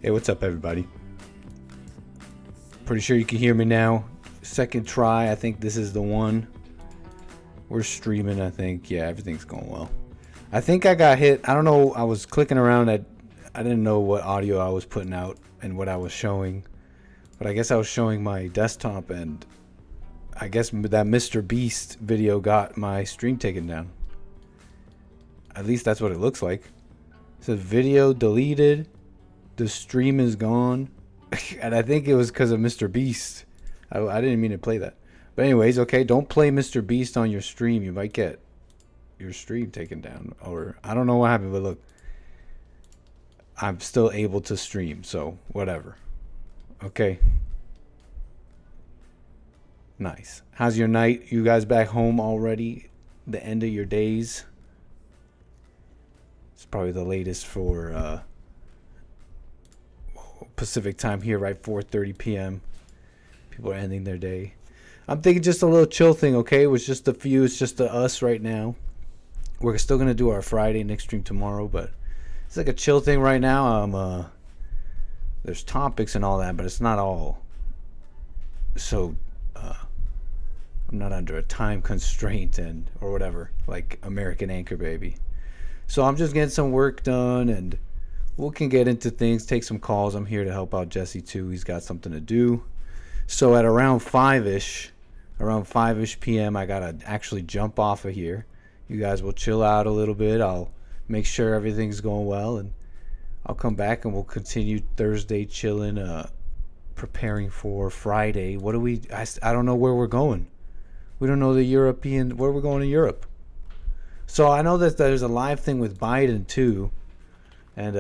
Hey, what's up, everybody? Pretty sure you can hear me now. Second try. I think this is the one. We're streaming, I think. Yeah, everything's going well. I think I got hit. I don't know. I was clicking around. I didn't know what audio I was putting out and what I was showing. But I guess I was showing my desktop, and I guess that Mr. Beast video got my stream taken down. At least that's what it looks like. It says video deleted. The stream is gone. And I think it was because of Mr. Beast. I didn't mean to play that. But anyways, okay, don't play Mr. Beast on your stream. You might get your stream taken down. Or I don't know what happened, but look. I'm still able to stream, so whatever. Okay. Nice. How's your night? You guys back home already? The end of your days? It's probably the latest for Pacific time here, right? 4:30 p.m. People are ending their day. I'm thinking just a little chill thing, okay? It was just a few. It's just us right now. We're still going to do our Friday next stream tomorrow, but it's like a chill thing right now. There's topics and all that, but it's not all. So I'm not under a time constraint or whatever, like American Anchor Baby. So I'm just getting some work done, and we can get into things, take some calls. I'm here to help out Jesse too. He's got something to do. So at around 5-ish p.m., I gotta actually jump off of here. You guys will chill out a little bit. I'll make sure everything's going well, and I'll come back and we'll continue Thursday chilling, preparing for Friday. What do we? I don't know where we're going. We don't know where we're going in Europe. So I know that there's a live thing with Biden too, and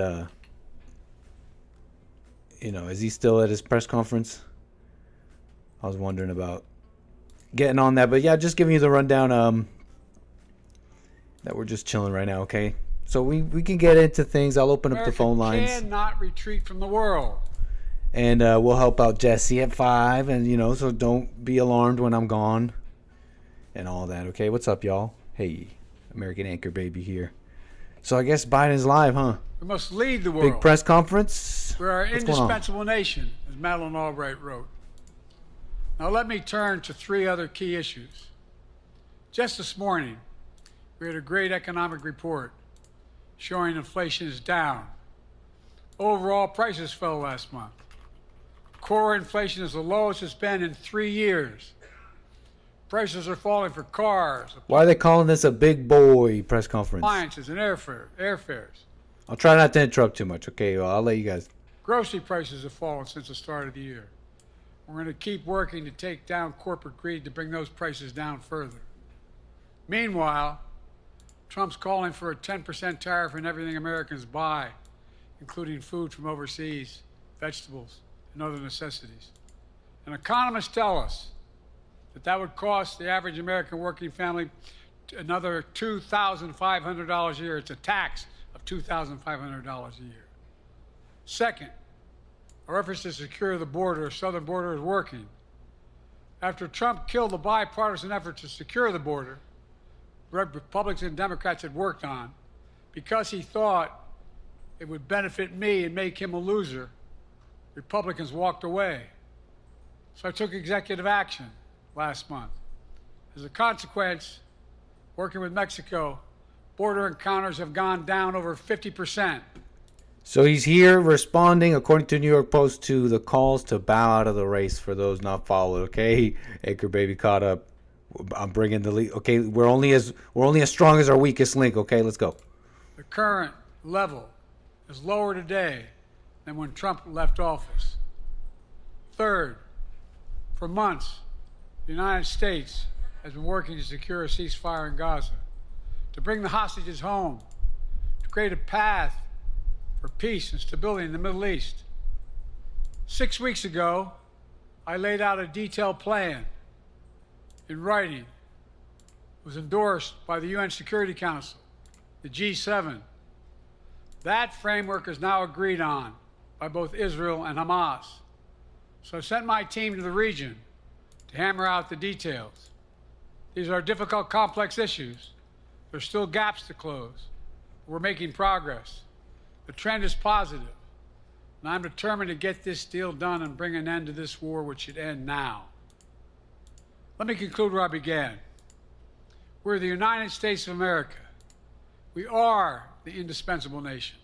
is he still at his press conference? I was wondering about getting on that, but yeah, just giving you the rundown. That we're just chilling right now, okay? So we can get into things. I'll open up the phone lines. Cannot retreat from the world. And we'll help out Jesse at 5, and so don't be alarmed when I'm gone, and all that, okay? What's up, y'all? Hey. American Anchor Baby here. So I guess Biden's live, huh? We must lead the world. Big press conference. We're our indispensable nation, as Madeleine Albright wrote. Now let me turn to 3 other key issues. Just this morning, we had a great economic report showing inflation is down. Overall prices fell last month. Core inflation is the lowest it's been in 3 years. Prices are falling for cars. Why are they calling this a big boy press conference? Appliances and airfares. I'll try not to interrupt too much, okay? I'll let you guys. Grocery prices have fallen since the start of the year. We're going to keep working to take down corporate greed to bring those prices down further. Meanwhile, Trump's calling for a 10% tariff on everything Americans buy, including food from overseas, vegetables, and other necessities. And economists tell us that would cost the average American working family another $2,500 a year. It's a tax of $2,500 a year. Second, our efforts to secure the border, southern border, is working. After Trump killed the bipartisan effort to secure the border, Republicans and Democrats had worked on, because he thought it would benefit me and make him a loser, Republicans walked away. So I took executive action last month. As a consequence, working with Mexico, border encounters have gone down over 50%. So he's here responding, according to New York Post, to the calls to bow out of the race for those not followed, okay? Anchor Baby caught up. I'm bringing the lead. Okay, we're only as strong as our weakest link, okay? Let's go. The current level is lower today than when Trump left office. Third, for months, the United States has been working to secure a ceasefire in Gaza, to bring the hostages home, to create a path for peace and stability in the Middle East. 6 weeks ago, I laid out a detailed plan in writing. It was endorsed by the UN Security Council, the G7. That framework is now agreed on by both Israel and Hamas. So I sent my team to the region to hammer out the details. These are difficult, complex issues. There's still gaps to close. We're making progress. The trend is positive. And I'm determined to get this deal done and bring an end to this war, which should end now. Let me conclude where I began. We're the United States of America. We are the indispensable nation.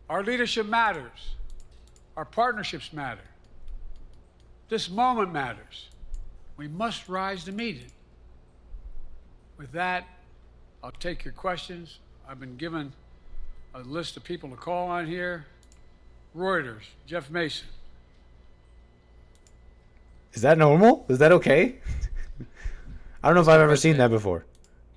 Our leadership matters. Our partnerships matter. This moment matters. We must rise to meet it. With that, I'll take your questions. I've been given a list of people to call on here. Reuters, Jeff Mason. Is that normal? Is that okay? I don't know if I've ever seen that before.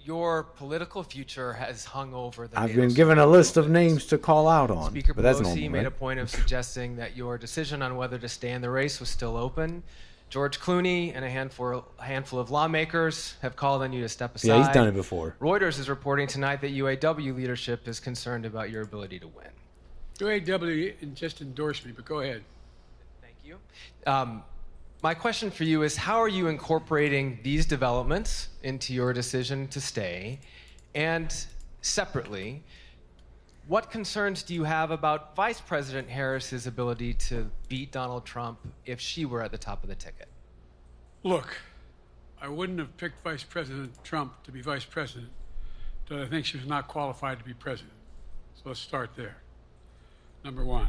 Your political future has hung over the I've been given a list of names to call out on, Speaker but that's Pelosi normal, made right? a point of suggesting that your decision on whether to stay in the race was still open. George Clooney and a handful of lawmakers have called on you to step aside. Yeah, he's done it before. Reuters is reporting tonight that UAW leadership is concerned about your ability to win. UAW just endorsed me, but go ahead. Thank you. My question for you is, how are you incorporating these developments into your decision to stay? And separately, what concerns do you have about Vice President Harris's ability to beat Donald Trump if she were at the top of the ticket? Look, I wouldn't have picked Vice President Trump to be vice president, but I think she was not qualified to be president. So let's start there. Number one.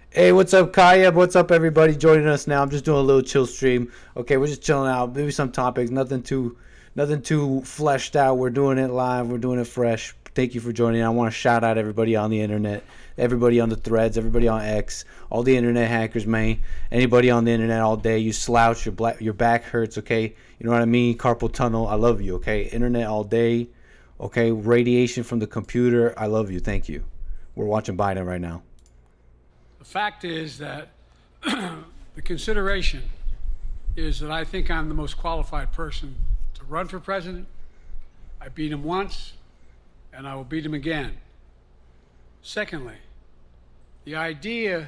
Hey, what's up, Kaya? What's up, everybody joining us now? I'm just doing a little chill stream. Okay, we're just chilling out. Maybe some topics, nothing too fleshed out. We're doing it live. We're doing it fresh. Thank you for joining. I want to shout out everybody on the internet, everybody on the threads, everybody on X, all the internet hackers, man. Anybody on the internet all day. You slouch, your back hurts, okay? You know what I mean? Carpal tunnel, I love you, okay? Internet all day, okay? Radiation from the computer, I love you. Thank you. We're watching Biden right now. The fact is that the consideration is that I think I'm the most qualified person to run for president. I beat him once, and I will beat him again. Secondly, the idea,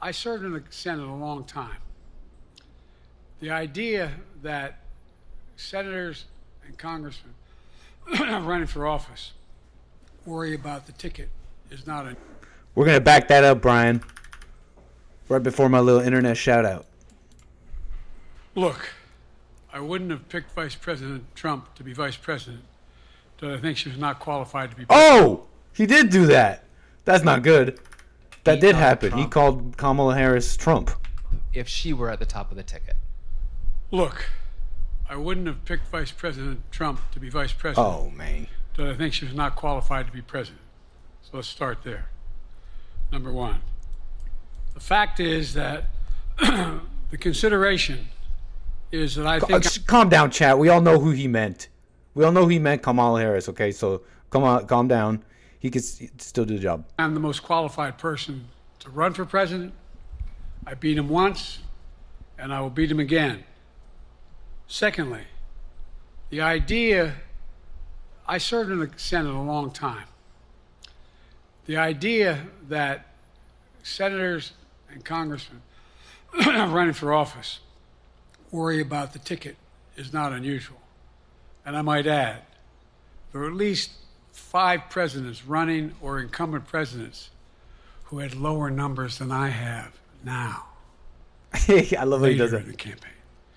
I served in the Senate a long time. The idea that senators and congressmen running for office worry about the ticket is not a... We're going to back that up, Brian, right before my little internet shout out. Look, I wouldn't have picked Vice President Trump to be vice president, but I think she was not qualified to be president. Oh, he did do that. That's not good. That did happen. Trump. He called Kamala Harris Trump. If she were at the top of the ticket. Look, I wouldn't have picked Vice President Trump to be vice president. Oh, man. But I think she was not qualified to be president. So let's start there. Number one. The fact is that the consideration is that I think... Calm down, chat. We all know who he meant. We all know who he meant, Kamala Harris, okay? So calm down. He could still do the job. I'm the most qualified person to run for president. I beat him once, and I will beat him again. Secondly, the idea, I served in the Senate a long time. The idea that senators and congressmen running for office worry about the ticket is not unusual. And I might add, there are at least 5 presidents running or incumbent presidents who had lower numbers than I have now. I love how he does later that. in the campaign.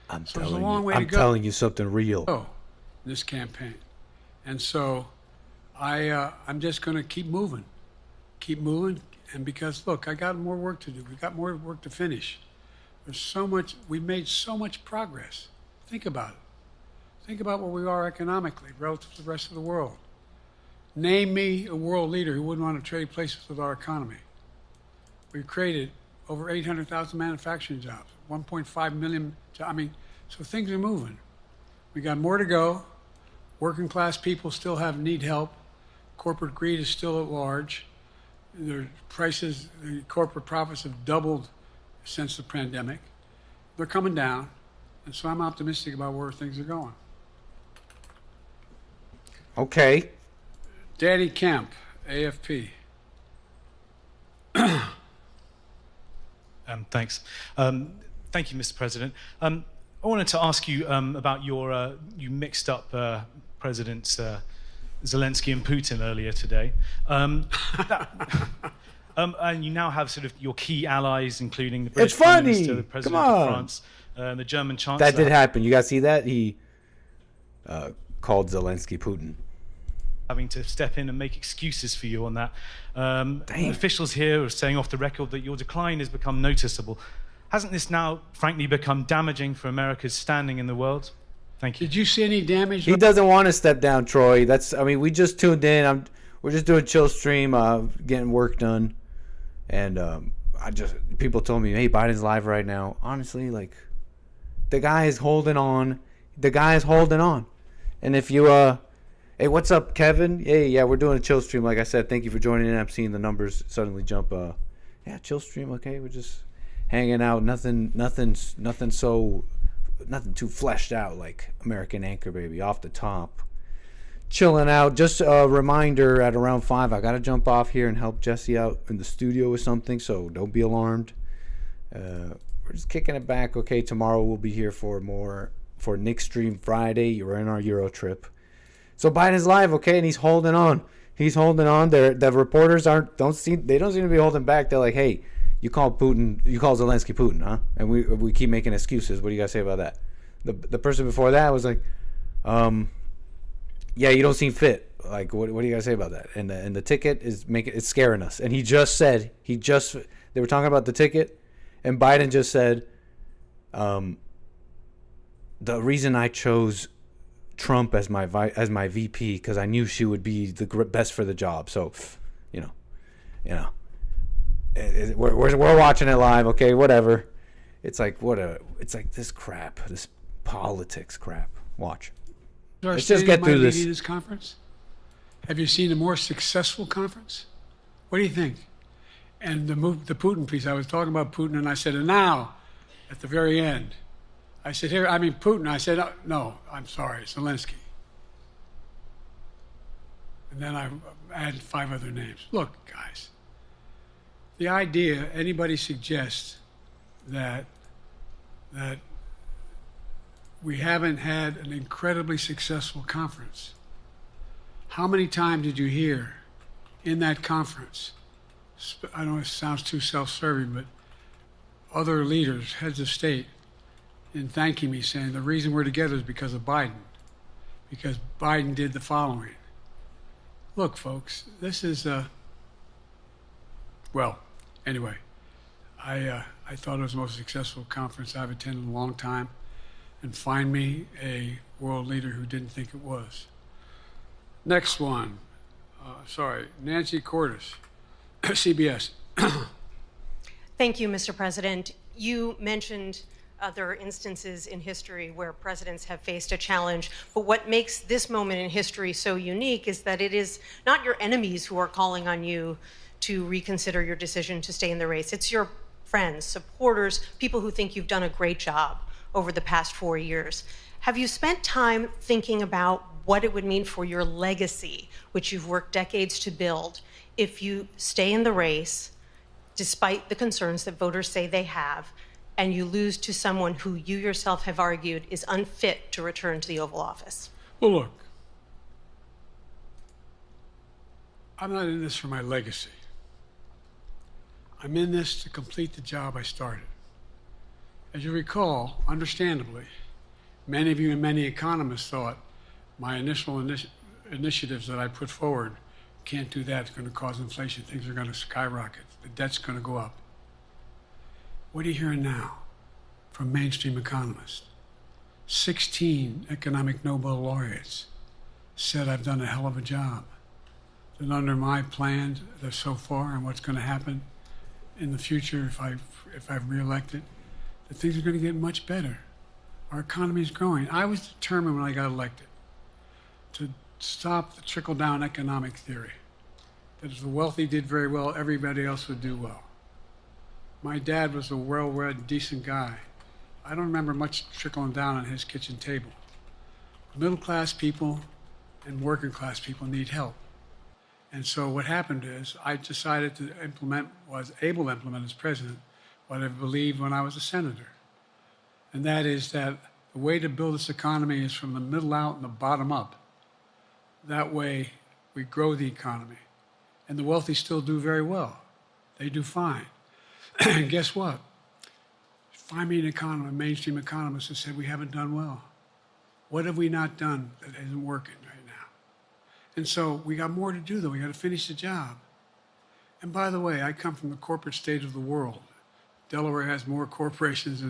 I'm So there's a long way to go. telling you something real. In this campaign. And so I'm just going to keep moving. And because, look, I got more work to do. We got more work to finish. There's so much, we've made so much progress. Think about it. Think about where we are economically relative to the rest of the world. Name me a world leader who wouldn't want to trade places with our economy. We've created over 800,000 manufacturing jobs, 1.5 million, so things are moving. We got more to go. Working class people still need help. Corporate greed is still at large. Their prices, the corporate profits have doubled since the pandemic. They're coming down, and so I'm optimistic about where things are going. Okay. Danny Kemp, AFP. Thanks. Thank you, Mr. President. I wanted to ask you about your, you mixed up Presidents Zelensky and Putin earlier today. And you now have sort of your key allies, including the It's British Prime funny. Minister, the Come President of on. France, the German Chancellor. That did happen. You guys see that? He called Zelensky Putin. Having to step in and make excuses for you on that. Dang. Officials here are saying off the record that your decline has become noticeable. Hasn't this now, frankly, become damaging for America's standing in the world? Thank you. Did you see any damage? He doesn't want to step down, Troy. I mean, we just tuned in. We're just doing chill stream, getting work done. And people told me, hey, Biden's live right now. Honestly, like, the guy is holding on. And if you, hey, what's up, Kevin? Hey, yeah, we're doing a chill stream. Like I said, thank you for joining in. I'm seeing the numbers suddenly jump. Yeah, chill stream. Okay, we're just hanging out. Nothing too fleshed out like American Anchor, baby. Off the top, chilling out. Just a reminder: at around 5, I gotta jump off here and help Jesse out in the studio with something. So don't be alarmed. We're just kicking it back. Okay, tomorrow we'll be here for 𝒔𝒐𝒄𝒊𝒂𝒍𝒔 Friday. You're in our Euro trip. So Biden's live, okay, and he's holding on. The reporters don't seem to be holding back. They're like, hey, you call Zelensky Putin, huh? And we keep making excuses. What do you guys say about that? The person before that was like, yeah, you don't seem fit. Like, what do you guys say about that? And the ticket it's scaring us. And they were talking about the ticket, and Biden just said, the reason I chose Trump as my VP because I knew she would be the best for the job. So, we're watching it live. Okay, whatever. It's like this crap, this politics crap. Watch. Let's just get through this. This conference. Have you seen a more successful conference? What do you think? And the Putin piece. I was talking about Putin, and I said, and now, at the very end. I said, Putin. I said, no, I'm sorry, Zelensky. And then I added 5 other names. Look, guys, the idea anybody suggests that we haven't had an incredibly successful conference. How many times did you hear in that conference, I know it sounds too self-serving, but other leaders, heads of state, in thanking me, saying the reason we're together is because of Biden, because Biden did the following. Look, folks, this is well, anyway, I thought it was the most successful conference I've attended in a long time, and find me a world leader who didn't think it was. Next one, Nancy Cordes, CBS. Thank you, Mr. President. You mentioned other instances in history where presidents have faced a challenge, but what makes this moment in history so unique is that it is not your enemies who are calling on you to reconsider your decision to stay in the race. It's your friends, supporters, people who think you've done a great job over the past 4 years. Have you spent time thinking about what it would mean for your legacy, which you've worked decades to build, if you stay in the race, despite the concerns that voters say they have, and you lose to someone who you yourself have argued is unfit to return to the Oval Office? Well, look, I'm not in this for my legacy. I'm in this to complete the job I started. As you recall, understandably, many of you and many economists thought my initial initiatives that I put forward, can't do that, it's going to cause inflation, things are going to skyrocket, the debt's going to go up. What are you hearing now from mainstream economists? 16 economic Nobel laureates said I've done a hell of a job. That under my plan so far and what's going to happen in the future if I'm reelected, that things are going to get much better. Our economy is growing. I was determined when I got elected to stop the trickle-down economic theory, that if the wealthy did very well, everybody else would do well. My dad was a well-read, decent guy. I don't remember much trickling down on his kitchen table. Middle-class people and working-class people need help. And so what happened is I decided to was able to implement as president what I believed when I was a senator. And that is that the way to build this economy is from the middle out and the bottom up. That way we grow the economy. And the wealthy still do very well. They do fine. And guess what? Find me an economist, a mainstream economist who said we haven't done well. What have we not done that isn't working right now? And so we got more to do, though. We got to finish the job. And by the way, I come from the corporate state of the world. Delaware has more corporations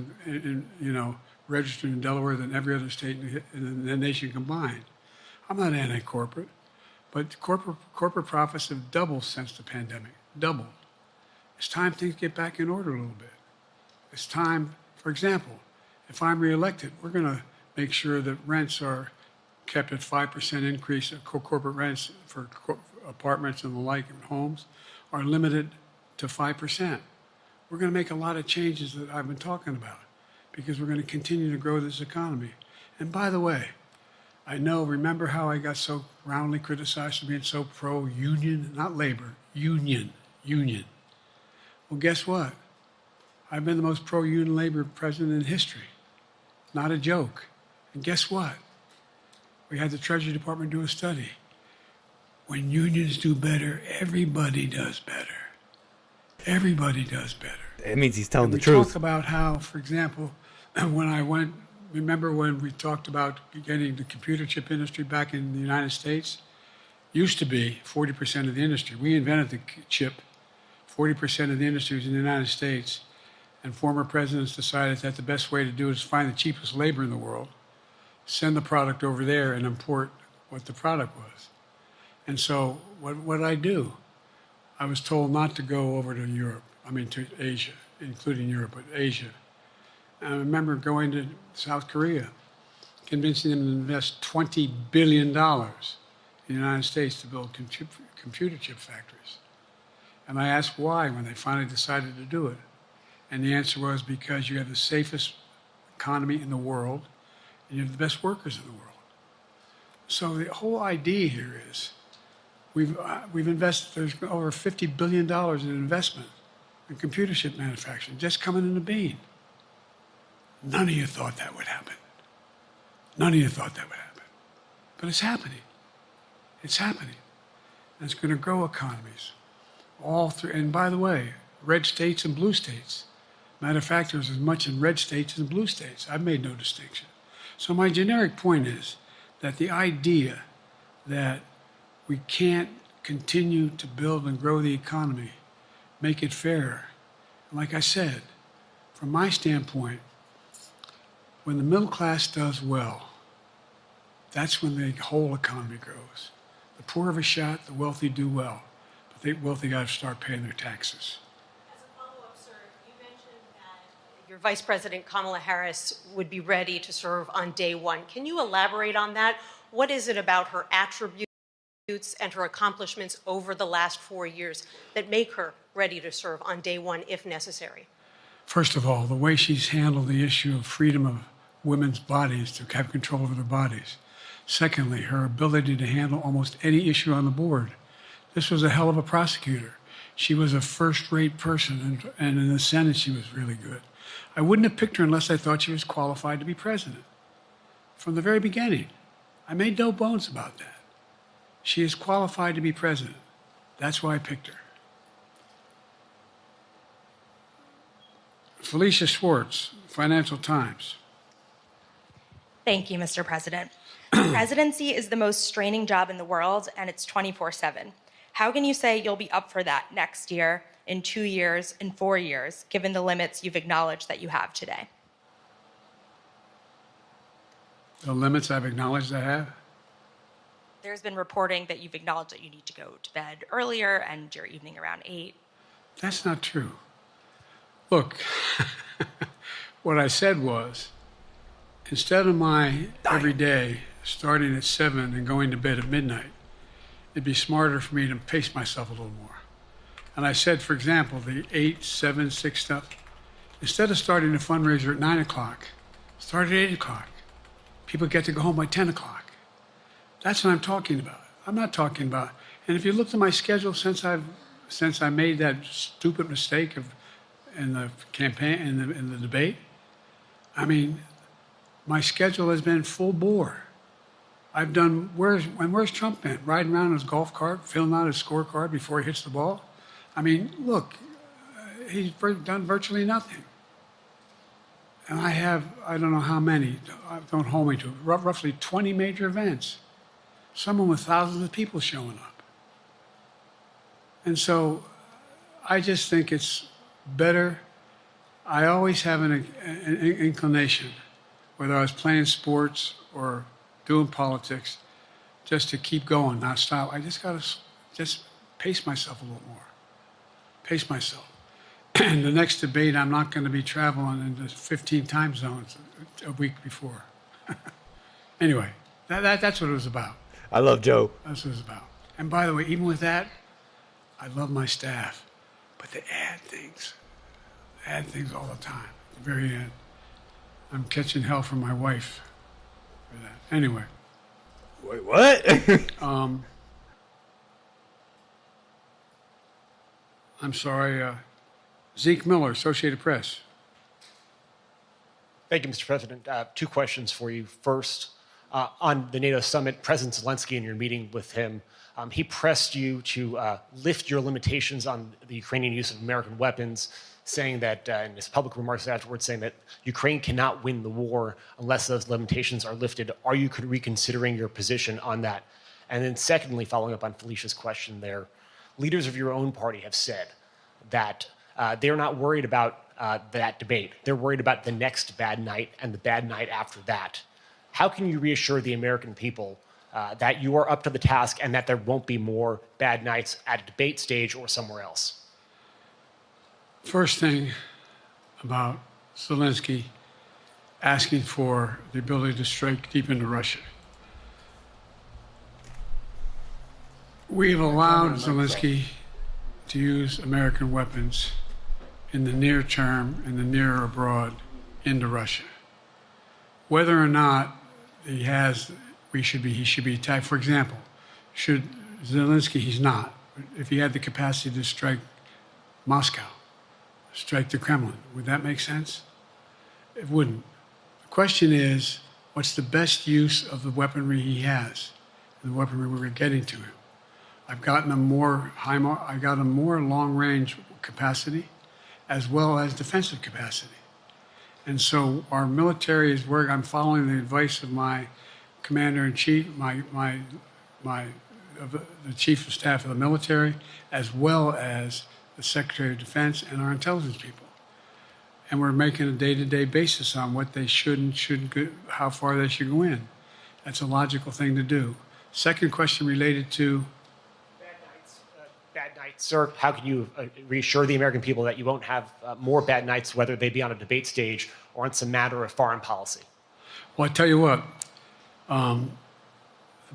registered in Delaware than every other state in the nation combined. I'm not anti-corporate, but corporate profits have doubled since the pandemic, doubled. It's time things get back in order a little bit. It's time, for example, if I'm reelected, we're going to make sure that rents are kept at 5% increase, corporate rents for apartments and the like and homes are limited to 5%. We're going to make a lot of changes that I've been talking about because we're going to continue to grow this economy. And by the way, remember how I got so roundly criticized for being so pro-union, not labor, union. Well, guess what? I've been the most pro-union labor president in history. Not a joke. And guess what? We had the Treasury Department do a study. When unions do better, everybody does better. Everybody does better. It means he's telling the We truth. talk about how, for example, remember when we talked about getting the computer chip industry back in the United States? Used to be 40% of the industry. We invented the chip. 40% of the industry was in the United States. And former presidents decided that the best way to do it is find the cheapest labor in the world, send the product over there, and import what the product was. And so what did I do? I was told not to go over to to Asia, including Europe, but Asia. And I remember going to South Korea, convincing them to invest $20 billion in the United States to build computer chip factories. And I asked why when they finally decided to do it. And the answer was because you have the safest economy in the world and you have the best workers in the world. So the whole idea here is we've invested, there's over $50 billion in investment in computer chip manufacturing just coming in the bean. None of you thought that would happen. None of you thought that would happen. But it's happening. It's happening. And it's going to grow economies all through. And by the way, red states and blue states. Matter of fact, there's as much in red states as in blue states. I've made no distinction. So my generic point is that the idea that we can't continue to build and grow the economy, make it fairer. And like I said, from my standpoint, when the middle class does well, that's when the whole economy grows. The poor have a shot, the wealthy do well. But the wealthy got to start paying their taxes. As a follow-up, sir, you mentioned that your Vice President Kamala Harris would be ready to serve on day one. Can you elaborate on that? What is it about her attributes and her accomplishments over the last 4 years that make her ready to serve on day one if necessary? First of all, the way she's handled the issue of freedom of women's bodies to have control over their bodies. Secondly, her ability to handle almost any issue on the board. This was a hell of a prosecutor. She was a first-rate person, and in the Senate she was really good. I wouldn't have picked her unless I thought she was qualified to be president. From the very beginning, I made no bones about that. She is qualified to be president. That's why I picked her. Felicia Schwartz, Financial Times. Thank you, Mr. President. Presidency is the most straining job in the world, and it's 24/7. How can you say you'll be up for that next year, in 2 years, in 4 years, given the limits you've acknowledged that you have today? The limits I've acknowledged I have? There's been reporting that you've acknowledged that you need to go to bed earlier and your evening around 8. That's not true. Look, what I said was, instead of my every day starting at 7 and going to bed at midnight, it'd be smarter for me to pace myself a little more. And I said, for example, the 8, 7, 6 stuff, instead of starting a fundraiser at 9 o'clock, start at 8 o'clock. People get to go home by 10 o'clock. That's what I'm talking about. I'm not talking about, and if you look at my schedule since I made that stupid mistake in the campaign, in the debate, I mean, my schedule has been full bore. I've done, where's Trump been? Riding around in his golf cart, filling out his scorecard before he hits the ball? I mean, look, he's done virtually nothing. And I have, I don't know how many, don't hold me to it, roughly 20 major events. Some with thousands of people showing up. And so I just think it's better. I always have an inclination, whether I was playing sports or doing politics, just to keep going, not stop. I just got to just pace myself a little more. Pace myself. And the next debate, I'm not going to be traveling into 15 time zones a week before. Anyway, that's what it was about. I love Joe. That's what it was about. And by the way, even with that, I love my staff, but they add things all the time. At the very end, I'm catching hell from my wife for that. Anyway. Wait, what? I'm sorry, Zeke Miller, Associated Press. Thank you, Mr. President. Two questions for you. First, on the NATO summit, President Zelensky, in your meeting with him, he pressed you to lift your limitations on the Ukrainian use of American weapons, saying that, in his public remarks afterwards, saying that Ukraine cannot win the war unless those limitations are lifted. Are you reconsidering your position on that? And then secondly, following up on Felicia's question there, leaders of your own party have said that they're not worried about that debate. They're worried about the next bad night and the bad night after that. How can you reassure the American people that you are up to the task and that there won't be more bad nights at a debate stage or somewhere else? First thing about Zelensky asking for the ability to strike deep into Russia. We've allowed Zelensky to use American weapons in the near term, in the near or abroad, into Russia. Whether or not he should be attacked. For example, should Zelensky, he's not. If he had the capacity to strike Moscow, strike the Kremlin, would that make sense? It wouldn't. The question is, what's the best use of the weaponry he has, and the weaponry we're getting to him? I've gotten a more long-range capacity, as well as defensive capacity. And so our military is where I'm following the advice of my commander-in-chief, the chief of staff of the military, as well as the Secretary of Defense and our intelligence people. And we're making a day-to-day basis on what they should and shouldn't go, how far they should go in. That's a logical thing to do. Second question related to bad nights, sir. How can you reassure the American people that you won't have more bad nights, whether they be on a debate stage or on some matter of foreign policy? Well, I tell you what, the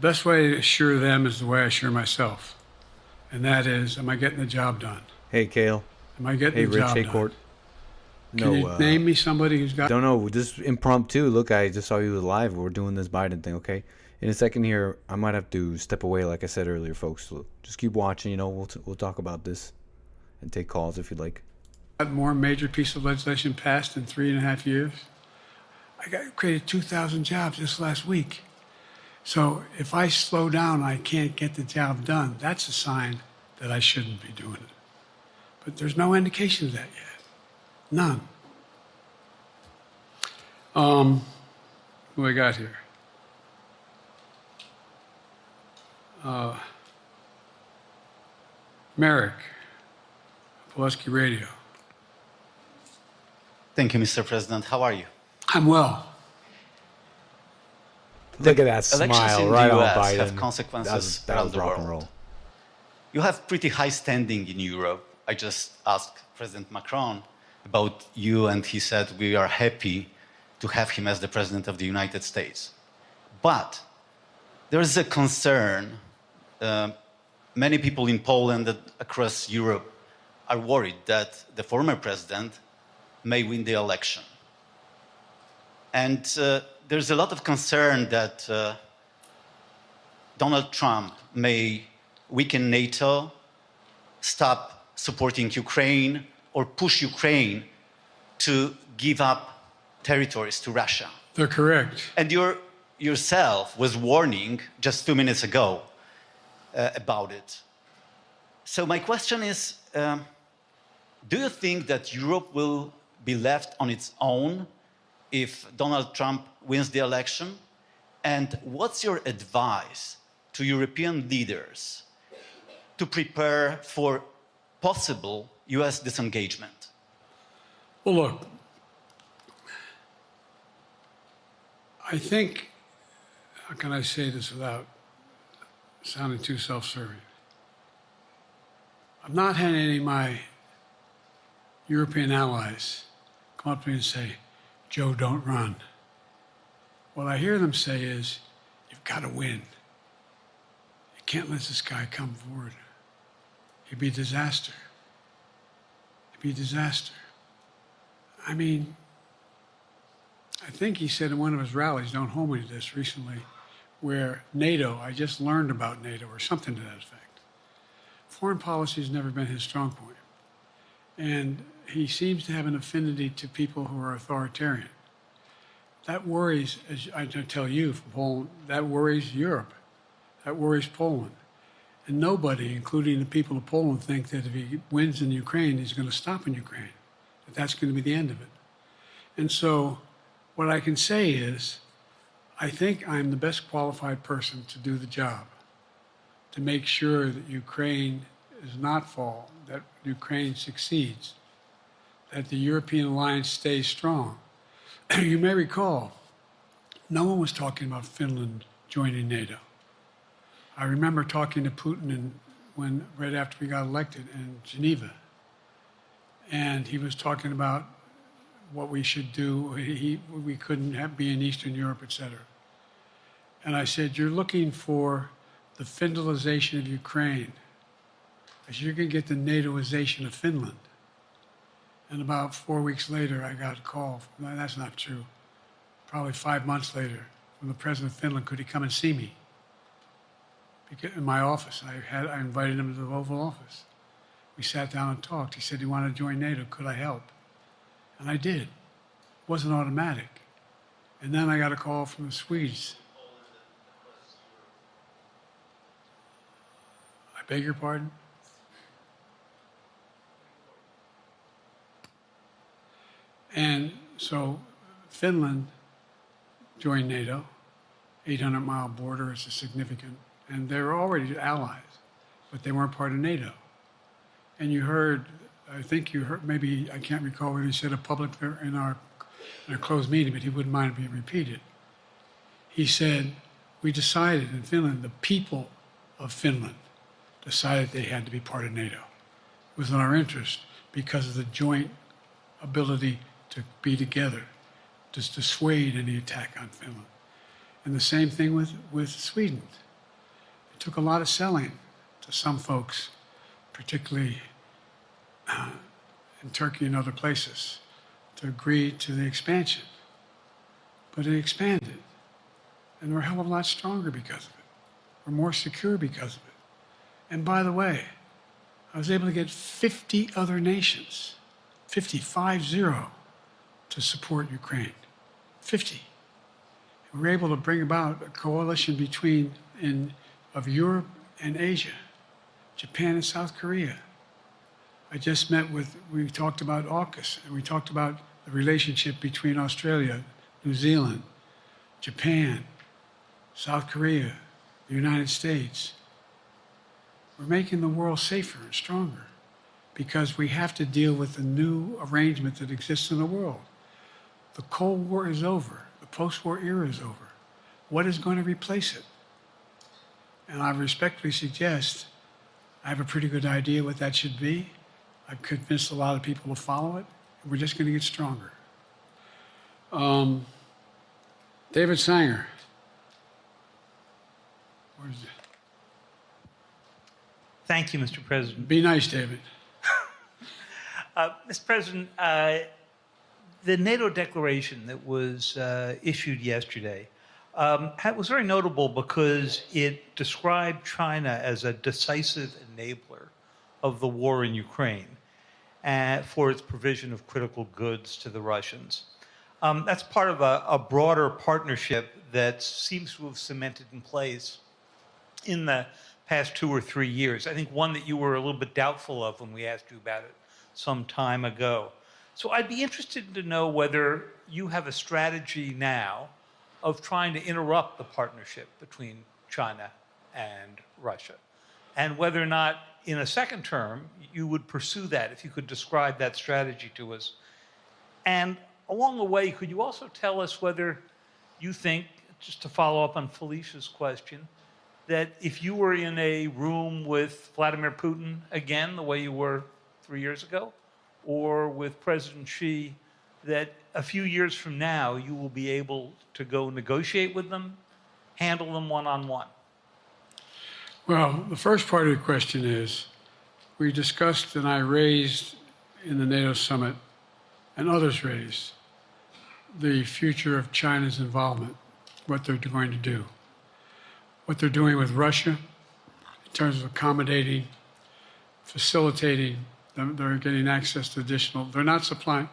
best way to assure them is the way I assure myself. And that is, am I getting the job done? Hey, Kale. Am I getting the job Rich, done? Court. Can you name me somebody who's got... Don't know. Just impromptu. Look, I just saw you live. We're doing this Biden thing, okay? In a second here, I might have to step away, like I said earlier, folks. So just keep watching. You know, we'll talk about this and take calls if you'd like. More major piece of legislation passed in 3.5 years. I created 2,000 jobs just last week. So if I slow down, I can't get the job done. That's a sign that I shouldn't be doing it. But there's no indication of that yet. None. Who I got here? Merrick, Pulaski Radio. Thank you, Mr. President. How are you? I'm well. Look at that Elections smile in right the on US Biden. have consequences that around was the rock world. and roll. You have pretty high standing in Europe. I just asked President Macron about you, and he said we are happy to have him as the President of the United States. But there is a concern. Many people in Poland and across Europe are worried that the former president may win the election. And there's a lot of concern that Donald Trump may weaken NATO, stop supporting Ukraine, or push Ukraine to give up territories to Russia. They're correct. And yourself was warning just a few minutes ago about it. So my question is, Do you think that Europe will be left on its own if Donald Trump wins the election? And what's your advice to European leaders to prepare for possible US disengagement? Well, look, I think, how can I say this without sounding too self-serving? I've not had any of my European allies come up to me and say, Joe, don't run. What I hear them say is, you've got to win. You can't let this guy come forward. He'd be a disaster. He'd be a disaster. I mean, I think he said in one of his rallies, don't hold me to this, recently, where NATO, I just learned about NATO, or something to that effect. Foreign policy has never been his strong point. And he seems to have an affinity to people who are authoritarian. That worries, as I tell you from Poland, that worries Europe. That worries Poland. And nobody, including the people of Poland, think that if he wins in Ukraine, he's going to stop in Ukraine, that that's going to be the end of it. And so what I can say is, I think I'm the best qualified person to do the job, to make sure that Ukraine does not fall, that Ukraine succeeds, that the European alliance stays strong. You may recall, no one was talking about Finland joining NATO. I remember talking to Putin right after we got elected in Geneva, and he was talking about what we should do. We couldn't be in Eastern Europe, etc. And I said, you're looking for the Finlandization of Ukraine, as you're going to get the NATOization of Finland. And about 4 weeks later, I got a call. That's not true. Probably 5 months later, from the president of Finland, could he come and see me? In my office. I invited him to the Oval Office. We sat down and talked. He said he wanted to join NATO. Could I help? And I did. It wasn't automatic. And then I got a call from the Swedes. I beg your pardon? And so Finland joined NATO. 800-mile border is a significant, and they were already allies, but they weren't part of NATO. And you heard, I think you heard, maybe, I can't recall whether he said it publicly in our closed meeting, but he wouldn't mind it being repeated. He said, we decided in Finland, the people of Finland decided they had to be part of NATO. It was in our interest because of the joint ability to be together, to dissuade any attack on Finland. And the same thing with Sweden. It took a lot of selling to some folks, particularly in Turkey and other places, to agree to the expansion. But it expanded. And we're a hell of a lot stronger because of it. We're more secure because of it. And by the way, I was able to get 50 other nations, 50, to support Ukraine. 50. And we were able to bring about a coalition of Europe and Asia, Japan and South Korea. I just met we talked about AUKUS, and we talked about the relationship between Australia, New Zealand, Japan, South Korea, the United States. We're making the world safer and stronger because we have to deal with the new arrangement that exists in the world. The Cold War is over. The post-war era is over. What is going to replace it? And I respectfully suggest I have a pretty good idea what that should be. I've convinced a lot of people to follow it. And we're just going to get stronger. David Sanger. Where's it? Thank you, Mr. President. Be nice, David. Mr. President, the NATO declaration that was issued yesterday was very notable because it described China as a decisive enabler of the war in Ukraine for its provision of critical goods to the Russians. That's part of a broader partnership that seems to have cemented in place in the past 2 or 3 years. I think one that you were a little bit doubtful of when we asked you about it some time ago. So I'd be interested to know whether you have a strategy now of trying to interrupt the partnership between China and Russia, and whether or not in a second term you would pursue that, if you could describe that strategy to us. And along the way, could you also tell us whether you think, just to follow up on Felicia's question, that if you were in a room with Vladimir Putin again, the way you were 3 years ago, or with President Xi, that a few years from now you will be able to go negotiate with them, handle them one-on-one? Well, the first part of the question is, we discussed and I raised in the NATO summit, and others raised, the future of China's involvement, what they're going to do, what they're doing with Russia in terms of accommodating, facilitating. They're getting access to additional. They're not supplying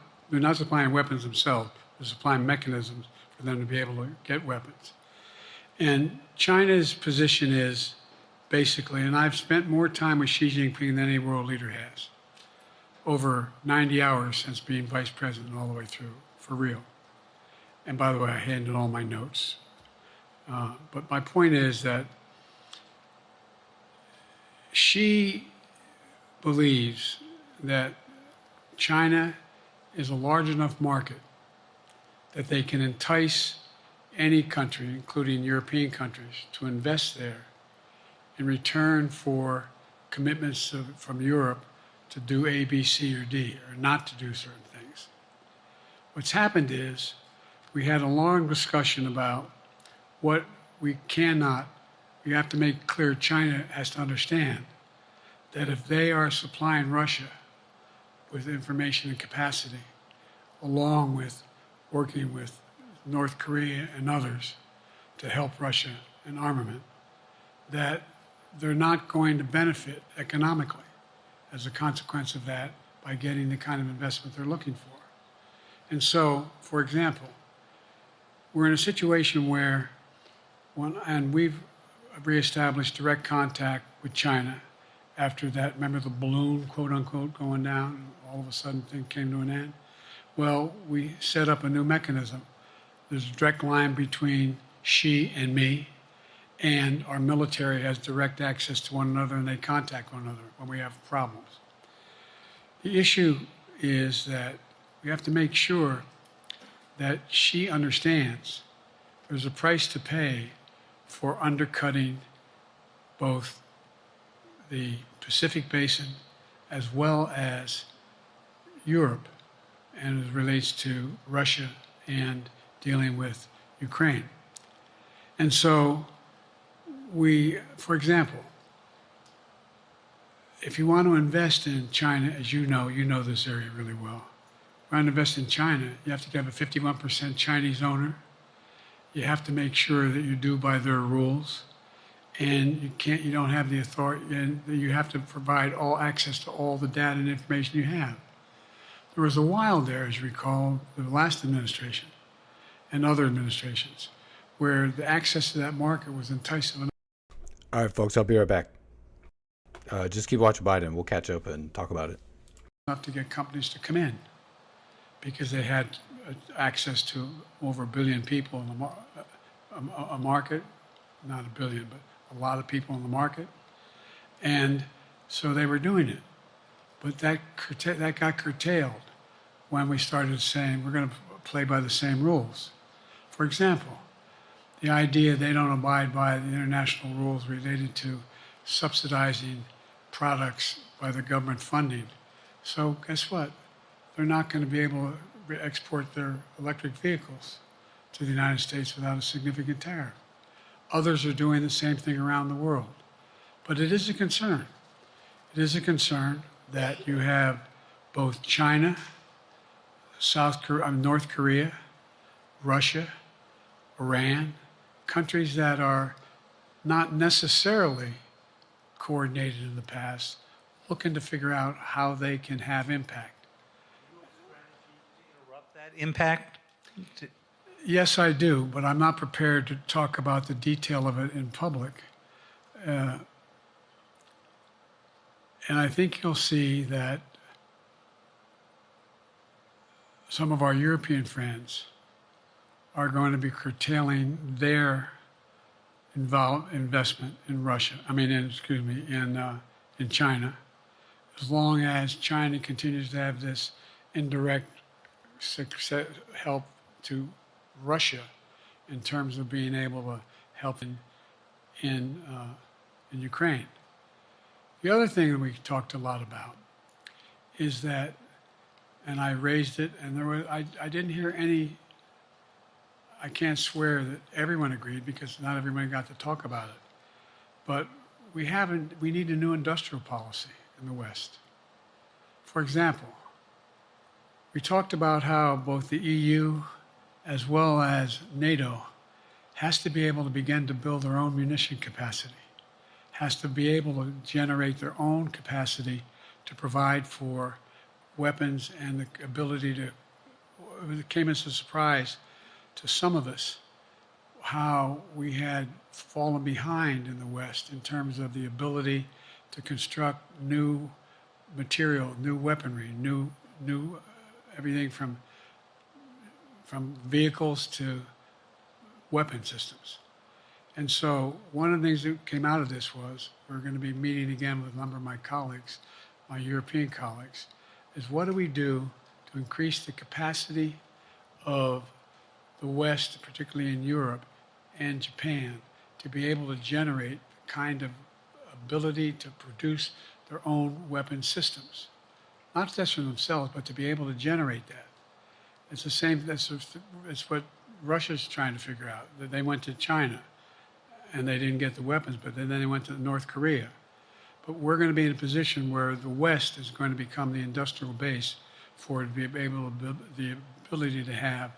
weapons themselves. They're supplying mechanisms for them to be able to get weapons. And China's position is basically, and I've spent more time with Xi Jinping than any world leader has, over 90 hours since being vice president all the way through, for real. And by the way, I handed all my notes. But my point is that Xi believes that China is a large enough market that they can entice any country, including European countries, to invest there in return for commitments from Europe to do A, B, C, or D, or not to do certain things. What's happened is we had a long discussion about what we have to make clear. China has to understand that if they are supplying Russia with information and capacity, along with working with North Korea and others to help Russia in armament, that they're not going to benefit economically as a consequence of that by getting the kind of investment they're looking for. And so, for example, we're in a situation where, and we've reestablished direct contact with China after that, remember the balloon, quote unquote, going down, and all of a sudden things came to an end? Well, we set up a new mechanism. There's a direct line between Xi and me, and our military has direct access to one another, and they contact one another when we have problems. The issue is that we have to make sure that Xi understands there's a price to pay for undercutting both the Pacific Basin as well as Europe, and it relates to Russia and dealing with Ukraine. And so for example, if you want to invest in China, as you know this area really well. If you want to invest in China, you have to have a 51% Chinese owner. You have to make sure that you do by their rules. And you don't have the authority, and you have to provide all access to all the data and information you have. There was a while there, as you recall, the last administration and other administrations, where the access to that market was enticing. All right, folks, I'll be right back. Just keep watching Biden. We'll catch up and talk about it. Enough to get companies to come in because they had access to over 1 billion people in the market, not 1 billion, but a lot of people in the market. And so they were doing it. But that got curtailed when we started saying we're going to play by the same rules. For example, the idea they don't abide by the international rules related to subsidizing products by the government funding. So guess what? They're not going to be able to export their electric vehicles to the United States without a significant tariff. Others are doing the same thing around the world. But it is a concern. It is a concern that you have both China, North Korea, Russia, Iran, countries that are not necessarily coordinated in the past, looking to figure out how they can have impact. Do you have a strategy to interrupt that impact? Yes, I do, but I'm not prepared to talk about the detail of it in public. And I think you'll see that some of our European friends are going to be curtailing their investment in Russia. In China, as long as China continues to have this indirect help to Russia in terms of being able to help in Ukraine. The other thing that we talked a lot about is that, and I raised it, and I didn't hear any. I can't swear that everyone agreed because not everyone got to talk about it, but we need a new industrial policy in the West. For example, we talked about how both the EU as well as NATO has to be able to begin to build their own munition capacity, has to be able to generate their own capacity to provide for weapons and the ability to, it came as a surprise to some of us how we had fallen behind in the West in terms of the ability to construct new material, new weaponry, new everything from vehicles to weapon systems. And so one of the things that came out of this was we're going to be meeting again with a number of my colleagues, my European colleagues, is what do we do to increase the capacity of the West, particularly in Europe and Japan, to be able to generate the kind of ability to produce their own weapon systems. Not just for themselves, but to be able to generate that. It's the same, it's what Russia's trying to figure out. That they went to China and they didn't get the weapons, but then they went to North Korea. But we're going to be in a position where the West is going to become the industrial base for it to be able to build the ability to have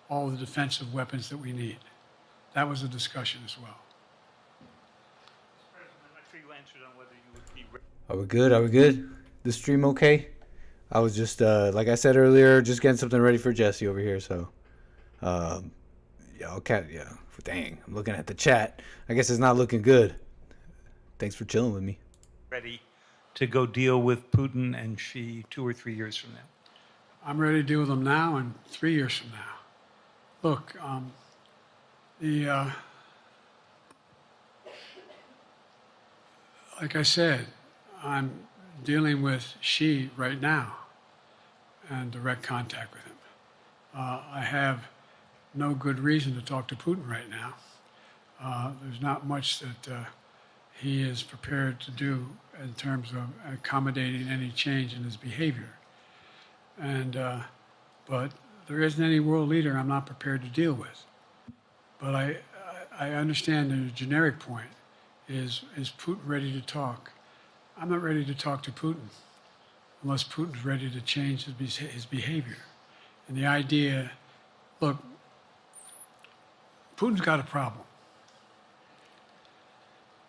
all the defensive weapons that we need. That was a discussion as well. I'm not sure you answered on whether you would be ready. Are we good? Are we good? The stream okay? I was just, like I said earlier, just getting something ready for Jesse over here. So, yeah, okay, yeah. Dang, I'm looking at the chat. I guess it's not looking good. Thanks for chilling with me. Ready to go deal with Putin and Xi 2 or 3 years from now? I'm ready to deal with them now and 3 years from now. Look, like I said, I'm dealing with Xi right now and direct contact with him. I have no good reason to talk to Putin right now. There's not much that he is prepared to do in terms of accommodating any change in his behavior. And, but there isn't any world leader I'm not prepared to deal with. But I understand the generic point is Putin ready to talk? I'm not ready to talk to Putin unless Putin's ready to change his behavior. And the idea, look, Putin's got a problem.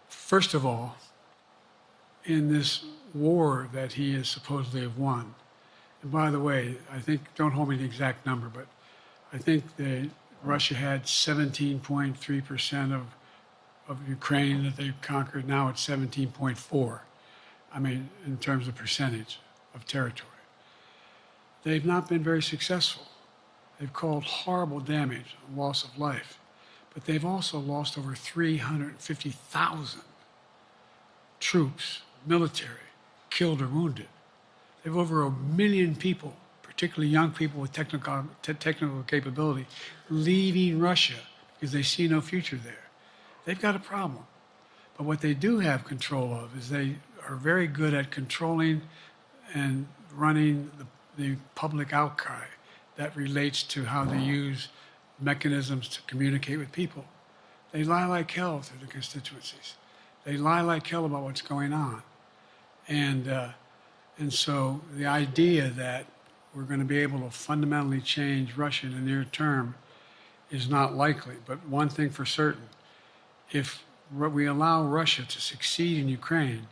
First of all, in this war that he is supposedly have won, and by the way, I think, don't hold me to the exact number, but I think that Russia had 17.3% of Ukraine that they conquered. Now it's 17.4. I mean, in terms of percentage of territory. They've not been very successful. They've caused horrible damage, loss of life, but they've also lost over 350,000 troops, military, killed or wounded. They have over 1 million people, particularly young people with technical capability, leaving Russia because they see no future there. They've got a problem. But what they do have control of is they are very good at controlling and running the public outcry that relates to how they use mechanisms to communicate with people. They lie like hell through the constituencies. They lie like hell about what's going on. And so the idea that we're going to be able to fundamentally change Russia in the near term is not likely. But one thing for certain, if we allow Russia to succeed in Ukraine,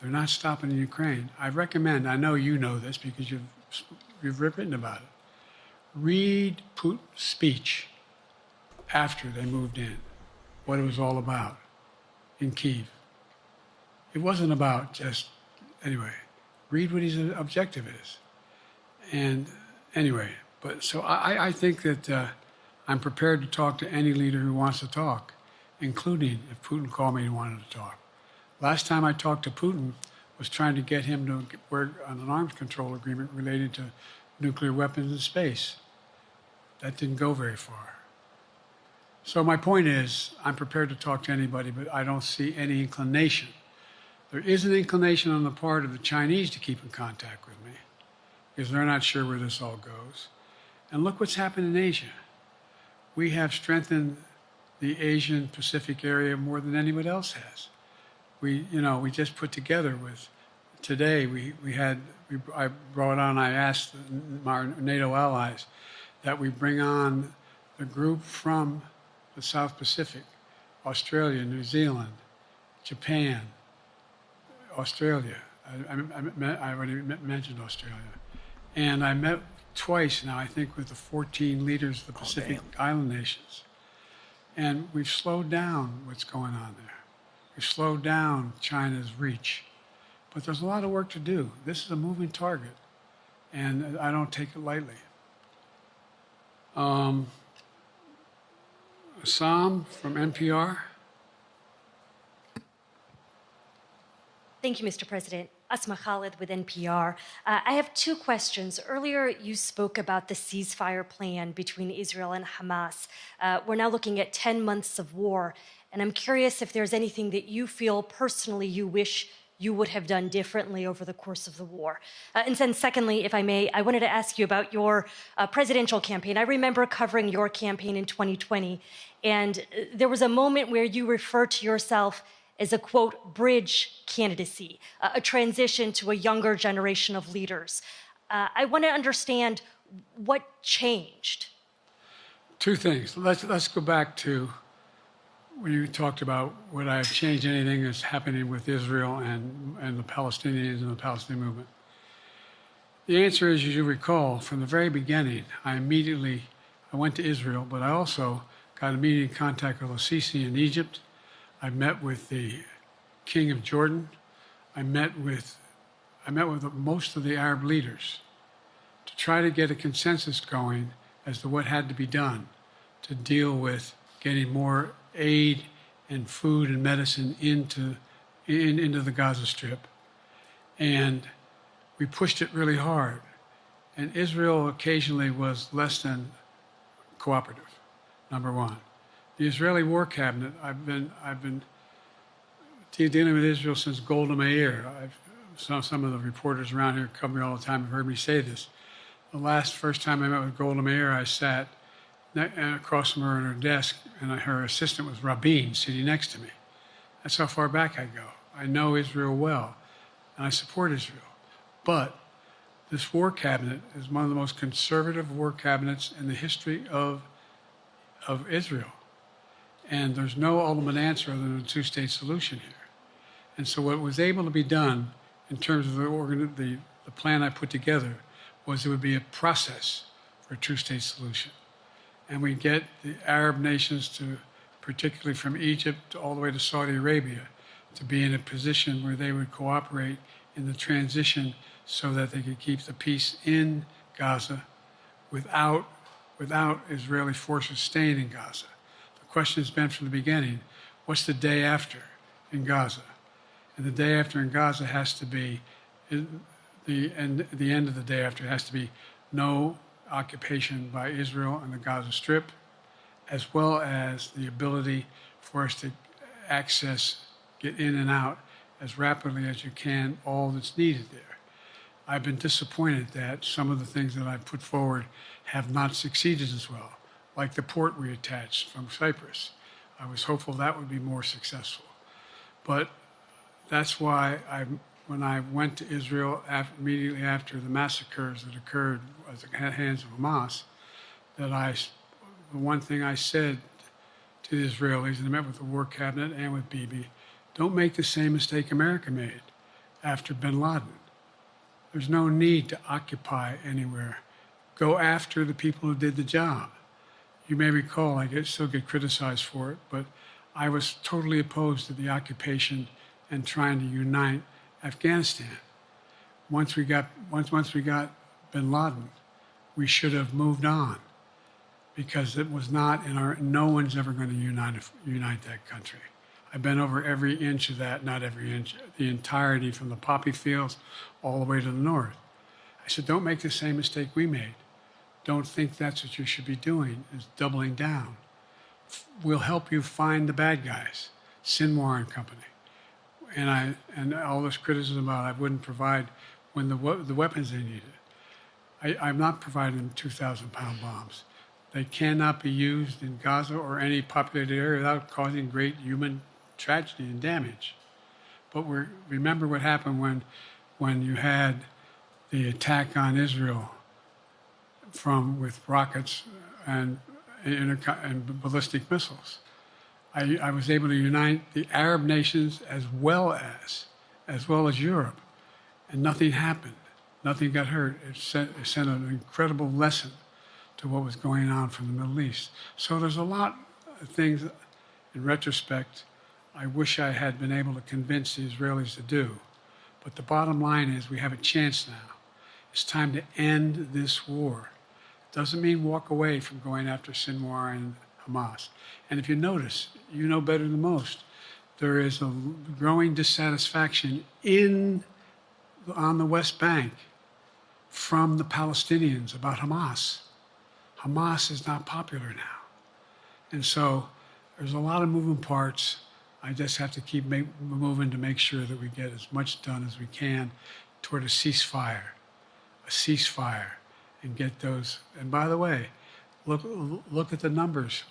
they're not stopping in Ukraine. I recommend, I know you know this because you've written about it, read Putin's speech after they moved in, what it was all about in Kyiv. It wasn't about just, anyway, read what his objective is. And anyway, But so I think that I'm prepared to talk to any leader who wants to talk, including if Putin called me and wanted to talk. Last time I talked to Putin was trying to get him to work on an arms control agreement related to nuclear weapons in space. That didn't go very far. So my point is, I'm prepared to talk to anybody, but I don't see any inclination. There is an inclination on the part of the Chinese to keep in contact with me, because they're not sure where this all goes. And look what's happened in Asia. We have strengthened the Asian Pacific area more than anyone else has. We just put together with, today I brought on, I asked our NATO allies that we bring on the group from the South Pacific, Australia, New Zealand, Japan, Australia. I already mentioned Australia. And I met twice now, I think, with the 14 leaders of the Pacific Island nations. And we've slowed down what's going on there. We've slowed down China's reach. But there's a lot of work to do. This is a moving target, and I don't take it lightly. Assam from NPR. Thank you, Mr. President. Asma Khalid with NPR. I have two questions. Earlier, you spoke about the ceasefire plan between Israel and Hamas. We're now looking at 10 months of war, and I'm curious if there's anything that you feel personally you wish you would have done differently over the course of the war. And then secondly, if I may, I wanted to ask you about your presidential campaign. I remember covering your campaign in 2020, and there was a moment where you referred to yourself as a, quote, bridge candidacy, a transition to a younger generation of leaders. I want to understand what changed. Two things. Let's go back to when you talked about would I have changed anything that's happening with Israel and the Palestinians and the Palestinian movement. The answer is, as you recall, from the very beginning, I went to Israel, but I also got immediate contact with al-Sisi in Egypt. I met with the King of Jordan. I met with most of the Arab leaders to try to get a consensus going as to what had to be done to deal with getting more aid and food and medicine into the Gaza Strip. And we pushed it really hard. And Israel occasionally was less than cooperative, number one. The Israeli War Cabinet, I've been dealing with Israel since Golda Meir. Some of the reporters around here come here all the time have heard me say this. The first time I met with Golda Meir, I sat across from her at her desk, and her assistant was Rabin sitting next to me. That's how far back I go. I know Israel well, and I support Israel. But this war cabinet is one of the most conservative war cabinets in the history of Israel. And there's no ultimate answer other than a two-state solution here. And so what was able to be done in terms of the plan I put together was it would be a process for a two-state solution. And we get the Arab nations to, particularly from Egypt all the way to Saudi Arabia, to be in a position where they would cooperate in the transition so that they could keep the peace in Gaza without Israeli forces staying in Gaza. The question has been from the beginning, what's the day after in Gaza? And the day after in Gaza has to be, the end of the day after has to be no occupation by Israel and the Gaza Strip, as well as the ability for us to get in and out as rapidly as you can, all that's needed there. I've been disappointed that some of the things that I've put forward have not succeeded as well, like the port we attached from Cyprus. I was hopeful that would be more successful. But that's why when I went to Israel immediately after the massacres that occurred at the hands of Hamas, the one thing I said to the Israelis, and I met with the War Cabinet and with Bibi, don't make the same mistake America made after bin Laden. There's no need to occupy anywhere. Go after the people who did the job. You may recall, I still get criticized for it, but I was totally opposed to the occupation and trying to unite Afghanistan. Once we got bin Laden, we should have moved on, because it was not in our, no one's ever going to unite that country. I've been over every inch of that, not every inch, the entirety from the poppy fields all the way to the north. I said, don't make the same mistake we made. Don't think that's what you should be doing, is doubling down. We'll help you find the bad guys, Sinwar and company. And all this criticism about I wouldn't provide when the weapons they needed. I'm not providing them 2,000-pound bombs. They cannot be used in Gaza or any populated area without causing great human tragedy and damage. But remember what happened when you had the attack on Israel with rockets and ballistic missiles. I was able to unite the Arab nations as well as Europe, and nothing happened. Nothing got hurt. It sent an incredible lesson to what was going on from the Middle East. So there's a lot of things, in retrospect, I wish I had been able to convince the Israelis to do. But the bottom line is we have a chance now. It's time to end this war. Doesn't mean walk away from going after Sinwar and Hamas. And if you notice, you know better than most, there is a growing dissatisfaction on the West Bank from the Palestinians about Hamas. Hamas is not popular now. And so there's a lot of moving parts. I just have to keep moving to make sure that we get as much done as we can toward a ceasefire, and get those. And by the way, look at the numbers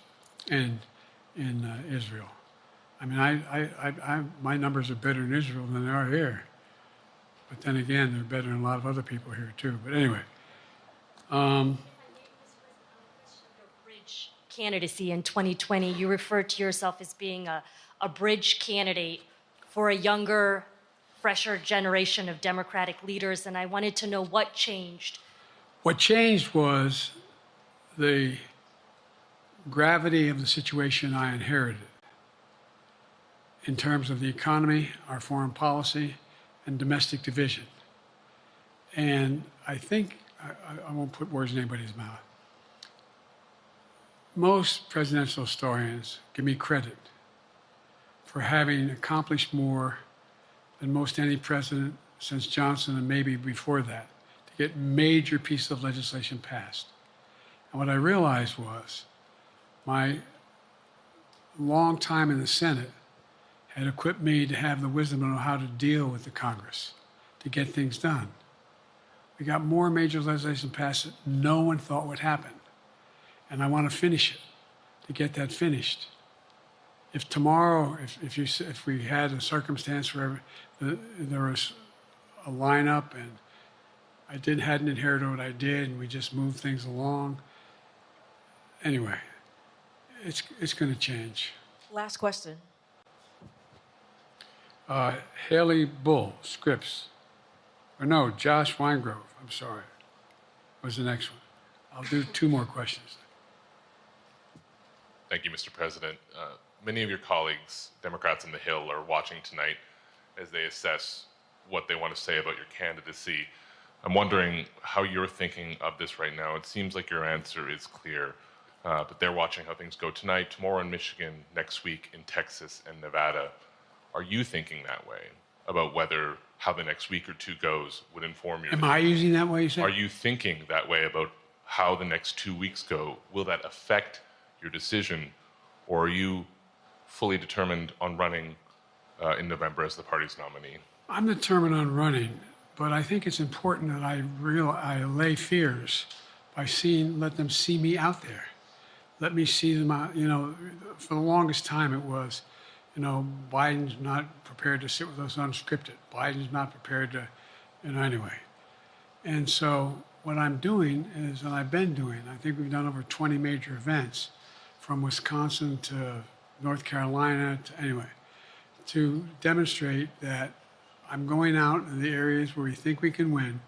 in Israel. I mean, my numbers are better in Israel than they are here. But then again, they're better than a lot of other people here too. But anyway. Bridge candidacy in 2020, you referred to yourself as being a bridge candidate for a younger, fresher generation of Democratic leaders, and I wanted to know what changed. What changed was the gravity of the situation I inherited in terms of the economy, our foreign policy, and domestic division. And I think, I won't put words in anybody's mouth. Most presidential historians give me credit for having accomplished more than most any president since Johnson and maybe before that to get major pieces of legislation passed. And what I realized was my long time in the Senate had equipped me to have the wisdom to know how to deal with the Congress, to get things done. We got more major legislation passed that no one thought would happen. And I want to finish it, to get that finished. If tomorrow, if we had a circumstance where there was a lineup and I hadn't inherited what I did and we just moved things along, anyway, it's going to change. Last question. Haley Bull, Scripps. Or no, Josh Weingrove, I'm sorry, was the next one. I'll do two more questions. Thank you, Mr. President. Many of your colleagues, Democrats on the Hill, are watching tonight as they assess what they want to say about your candidacy. I'm wondering how you're thinking of this right now. It seems like your answer is clear, but they're watching how things go tonight, tomorrow in Michigan, next week in Texas and Nevada. Are you thinking that way about how the next week or two goes would inform your... Am I using that way, you say? Are you thinking that way about how the next 2 weeks go? Will that affect your decision, or are you fully determined on running in November as the party's nominee? I'm determined on running, but I think it's important that I allay fears by let them see me out there. Let me see them out. You know, for the longest time it was, Biden's not prepared to sit with us unscripted. Biden's not prepared to, anyway. And so what I'm doing is, and I've been doing, I think we've done over 20 major events from Wisconsin to North Carolina to demonstrate that I'm going out in the areas where we think we can win,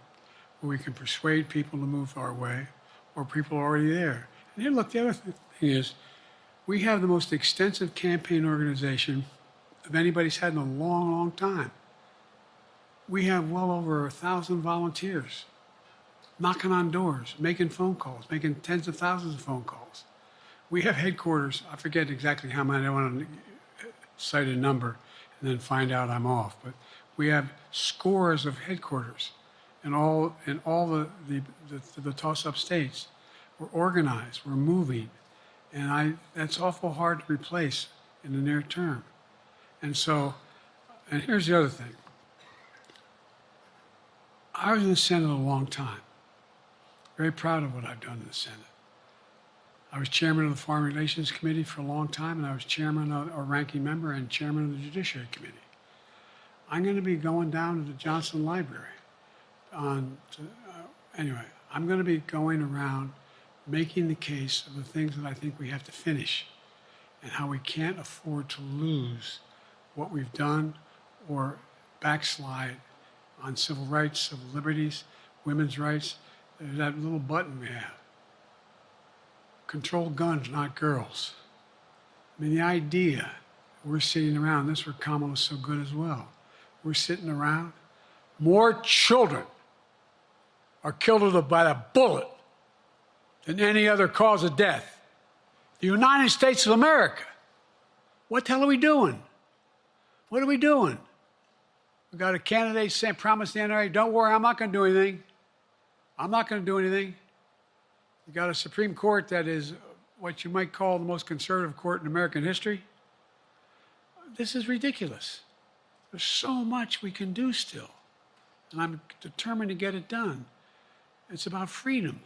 where we can persuade people to move our way, or people are already there. And here, look, the other thing is, we have the most extensive campaign organization of anybody's had in a long, long time. We have well over 1,000 volunteers. knocking on doors, making phone calls, making tens of thousands of phone calls. We have headquarters, I forget exactly how many, I don't want to cite a number and then find out I'm off, but we have scores of headquarters in all the toss-up states. We're organized, we're moving, and that's awful hard to replace in the near term. And here's the other thing. I was in the Senate a long time. Very proud of what I've done in the Senate. I was chairman of the Foreign Relations Committee for a long time, and I was chairman or ranking member and chairman of the Judiciary Committee. I'm going to be going down to the Johnson Library. Anyway, I'm going to be going around making the case of the things that I think we have to finish and how we can't afford to lose what we've done or backslide on civil rights, civil liberties, women's rights. There's that little button we have. Control guns, not girls. I mean, the idea, we're sitting around, this is where Kamala's so good as well. We're sitting around. More children are killed by a bullet than any other cause of death. The United States of America. What the hell are we doing? What are we doing? We got a candidate saying, promise the NRA, don't worry, I'm not going to do anything. I'm not going to do anything. We got a Supreme Court that is what you might call the most conservative court in American history. This is ridiculous. There's so much we can do still, and I'm determined to get it done. It's about freedom.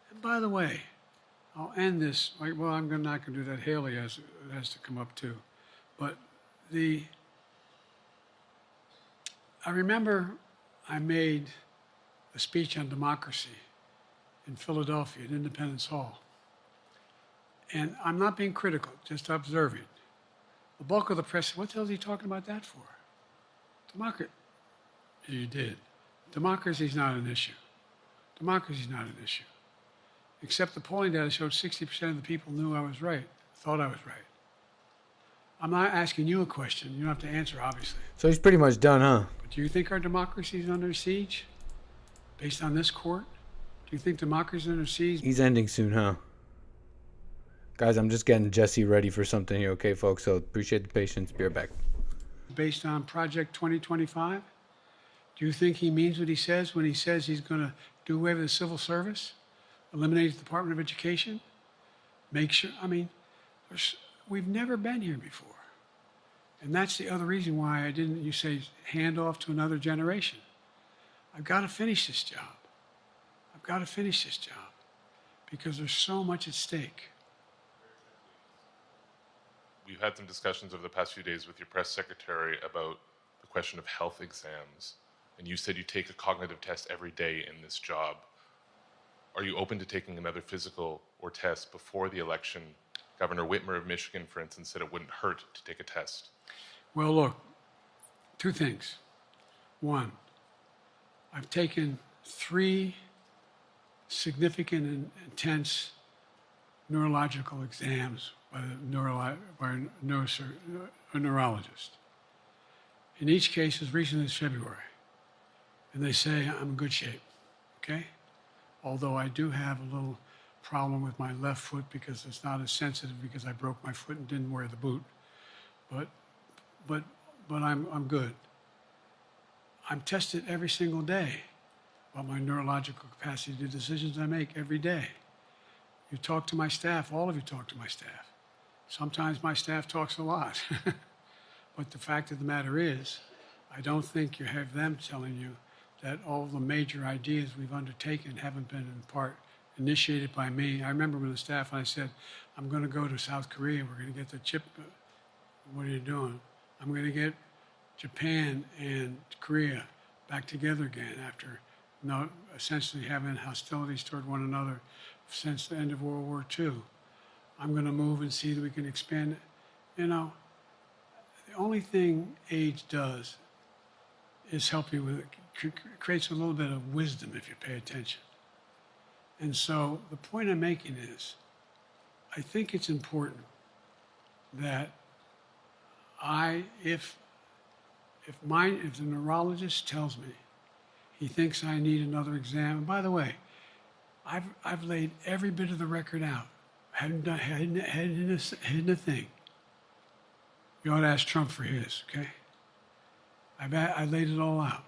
And by the way, I'll end this. Well, I'm not going to do that. Haley has to come up too. But I remember I made a speech on democracy in Philadelphia at Independence Hall. And I'm not being critical, just observing. The bulk of the press said, what the hell is he talking about that for? Democracy. You did. Democracy is not an issue. Democracy is not an issue. Except the polling data showed 60% of the people knew I was right, thought I was right. I'm not asking you a question. You don't have to answer, obviously. So he's pretty much done, huh? But do you think our democracy is under siege based on this court? Do you think democracy is under siege? He's ending soon, huh? Guys, I'm just getting Jesse ready for something here, okay, folks? So appreciate the patience. Be right back. Based on Project 2025? Do you think he means what he says when he says he's going to do away with the civil service? Eliminate the Department of Education? Make sure, we've never been here before. And that's the other reason why you say, hand off to another generation. I've got to finish this job. I've got to finish this job because there's so much at stake. We've had some discussions over the past few days with your press secretary about the question of health exams. And you said you take a cognitive test every day in this job. Are you open to taking another physical or test before the election? Governor Whitmer of Michigan, for instance, said it wouldn't hurt to take a test. Well, look, two things. One, I've taken 3 significant and intense neurological exams by a neurologist. In each case, as recently as February. And they say I'm in good shape, okay? Although I do have a little problem with my left foot because it's not as sensitive because I broke my foot and didn't wear the boot. But I'm good. I'm tested every single day about my neurological capacity to do decisions I make every day. You talk to my staff, all of you talk to my staff. Sometimes my staff talks a lot. But the fact of the matter is, I don't think you have them telling you that all the major ideas we've undertaken haven't been in part initiated by me. I remember when the staff, I said, I'm going to go to South Korea. We're going to get the chip. What are you doing? I'm going to get Japan and Korea back together again after essentially having hostilities toward one another since the end of World War II. I'm going to move and see that we can expand. The only thing age does is help you with it. Creates a little bit of wisdom if you pay attention. And so the point I'm making is, I think it's important that if the neurologist tells me He thinks I need another exam. And by the way, I've laid every bit of the record out. Hadn't hidden a thing. You ought to ask Trump for his, okay? I laid it all out.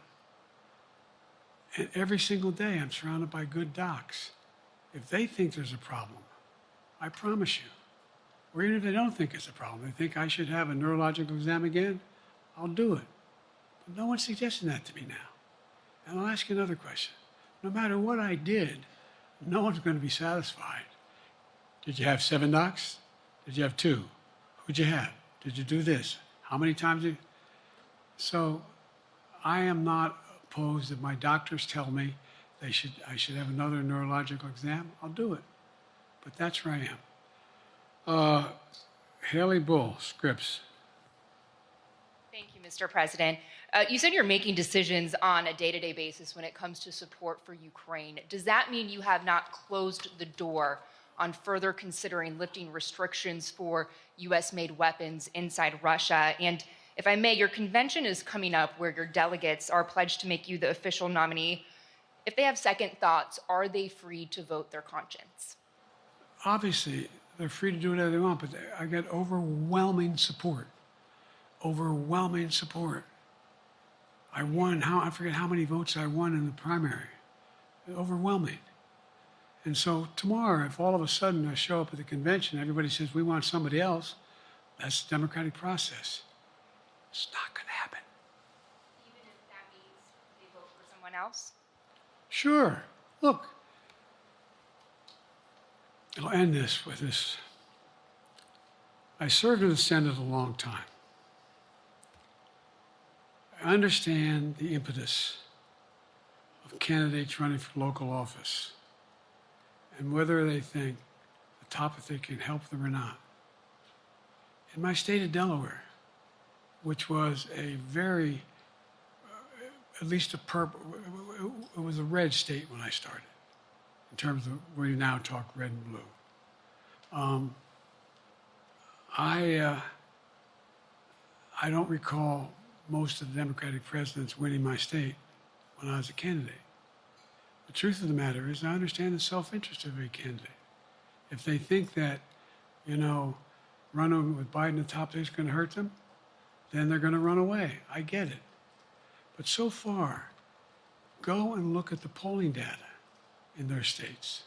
And every single day I'm surrounded by good docs. If they think there's a problem, I promise you, or even if they don't think it's a problem, they think I should have a neurological exam again, I'll do it. But no one's suggesting that to me now. And I'll ask you another question. No matter what I did, no one's going to be satisfied. Did you have 7 docs? Did you have 2? Who'd you have? Did you do this? How many times did you? So I am not opposed if my doctors tell me I should have another neurological exam, I'll do it. But that's where I am. Haley Bull, Scripps. Thank you, Mr. President. You said you're making decisions on a day-to-day basis when it comes to support for Ukraine. Does that mean you have not closed the door on further considering lifting restrictions for U.S.-made weapons inside Russia? And if I may, your convention is coming up where your delegates are pledged to make you the official nominee. If they have second thoughts, are they free to vote their conscience? Obviously, they're free to do whatever they want, but I get overwhelming support. Overwhelming support. I won, I forget how many votes I won in the primary. Overwhelming. And so tomorrow, if all of a sudden I show up at the convention, everybody says, we want somebody else, that's the democratic process. It's not going to happen. Even if that means they vote for someone else? Sure. Look, I'll end this with this. I served in the Senate a long time. I understand the impetus of candidates running for local office and whether they think the topic can help them or not. In my state of Delaware, which was a very, at least it was a red state when I started, in terms of where you now talk red and blue. I don't recall most of the Democratic presidents winning my state when I was a candidate. The truth of the matter is I understand the self-interest of a candidate. If they think that, running with Biden at the top is going to hurt them, then they're going to run away. I get it. But so far, go and look at the polling data in their states.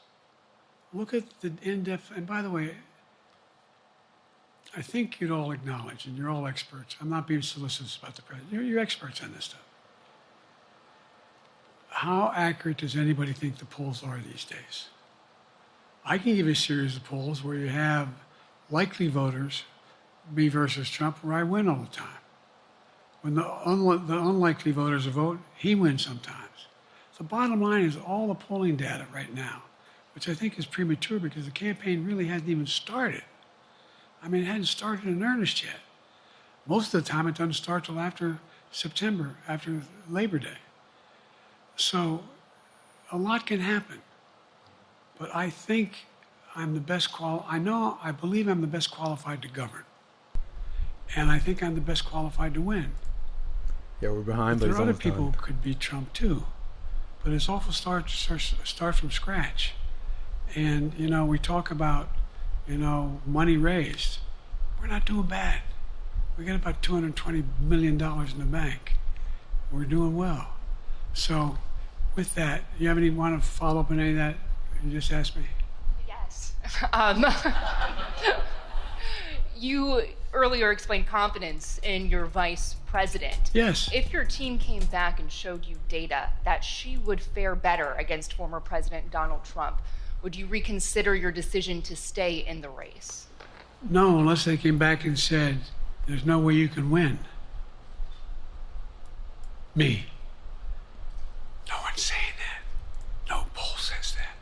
Look at the in-depth, and by the way, I think you'd all acknowledge, and you're all experts. I'm not being solicitous about the president. You're experts on this stuff. How accurate does anybody think the polls are these days? I can give you a series of polls where you have likely voters, me versus Trump, where I win all the time. When the unlikely voters vote, he wins sometimes. The bottom line is all the polling data right now, which I think is premature because the campaign really hasn't even started. I mean, it hadn't started in earnest yet. Most of the time, it doesn't start till after September, after Labor Day. So a lot can happen. But I think I'm the best I believe I'm the best qualified to govern. And I think I'm the best qualified to win. Yeah, we're behind, but there are other people who could beat Trump too. But it's awful start from scratch. And, we talk about, money raised. We're not doing bad. We got about $220 million in the bank. We're doing well. So with that, you have want to follow up on any of that you just asked me? Yes. You earlier explained confidence in your vice president. Yes. If your team came back and showed you data that she would fare better against former President Donald Trump, would you reconsider your decision to stay in the race? No, unless they came back and said, there's no way you can win. Me. No one's saying that. No poll says that.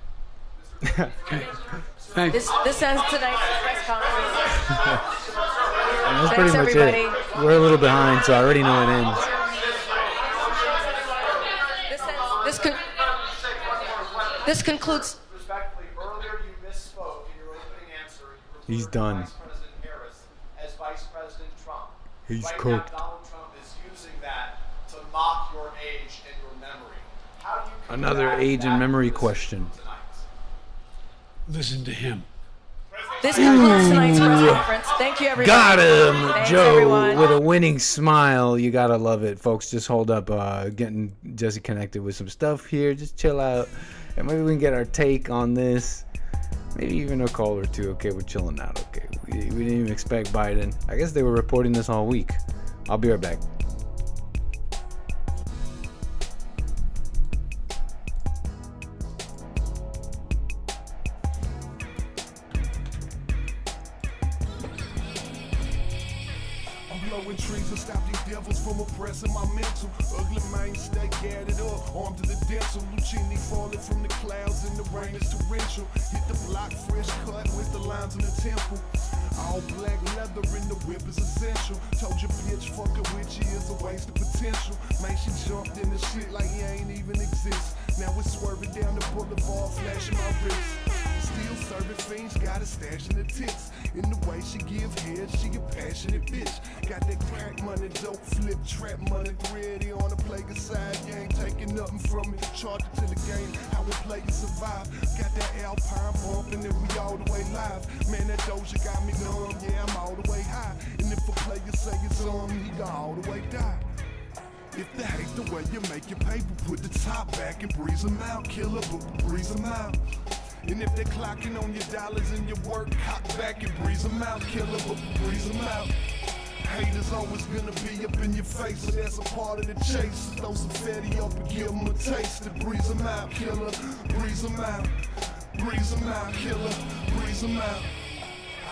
Okay. Thank you. This ends tonight's press conference. And that's Thanks, pretty much everybody. it. We're a little behind, so I already know it ends. This concludes. Respectfully, earlier you misspoke in your opening answer. You He's done. Vice President Harris as Vice President Trump. He's right cooked. Now, Donald Trump is using that to mock your age and your memory. Another age and memory question. Listen to him. This concludes tonight's press conference. Thank you, everybody. Got him, Thanks, Joe, everyone. with a winning smile. You gotta love it, folks. Just hold up, getting Jesse connected with some stuff here. Just chill out, and maybe we can get our take on this. Maybe even a call or two. Okay, we're chilling out. Okay, we didn't even expect Biden. I guess they were reporting this all week. I'll be right back. Blowing trees to stop these devils from oppressing my mental. Ugly mind stay gathered up, armed to the dental. Lucini falling from the clouds and the rain is torrential. Hit the block, fresh cut with the lines in the temple. All black leather in the whip is essential. Told you bitch, fucking with you is a waste of potential. Man, she jumped in the shit like he ain't even exist. Now it's swerving down the boulevard, flashing my wrist. Still serving fiends, got a stash in the tits. In the way she give head, she a passionate bitch. Got that crack money, dope flip, trap money, ready on the player side. You ain't taking nothing from me. Charge it to the game, how we play to survive. Got that Alpine bumping and we all the way live. Man, that Doja got me numb, yeah, I'm all the way high. And if a player say it's on, he gon' all the way die. If they hate the way you make your paper, put the top back and breeze them out. Killer, but breeze them out. And if they're clocking on your dollars and your work, cock back and breeze them out. Killer, but breeze them out. Haters always gonna be up in your face, but that's a part of the chase. Throw some fatty up and give them a taste and breeze them out. Killer, breeze them out. Breeze them out, killer, breeze them out.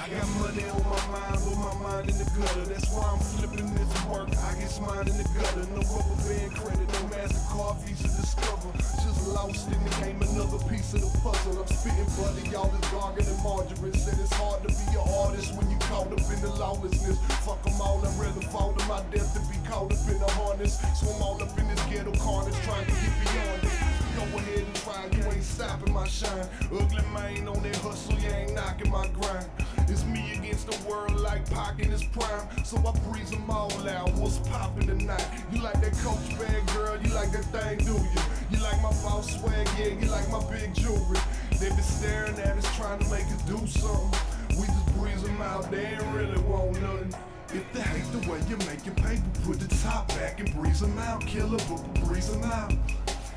I got money on my mind, with my mind in the gutter. That's why I'm flipping this work. I get mine in the gutter. No rubber band credit, no MasterCard Visa Discover. Just lost in the game, another piece of the puzzle. I'm spitting butter, y'all is gargling and margarine. Said it's hard to be an artist when you caught up in the lawlessness. Fuck them all, I'd rather fall to my death than be caught up in the harness. Swim all up in this ghetto carnage, trying to get beyond it. Go ahead and try, you ain't stopping my shine. Ugly man on that hustle, you ain't knocking my grind. It's me against the world like Pac in his prime. So I breeze them all out, what's poppin' tonight? You like that Coach bag, girl, you like that thing, do you? You like my boss swag, yeah, you like my big jewelry. They been staring at us, trying to make us do something. We just breeze them out, they ain't really want nothing. If they hate the way you make your paper, put the top back and breeze them out. Killer, but breeze them out.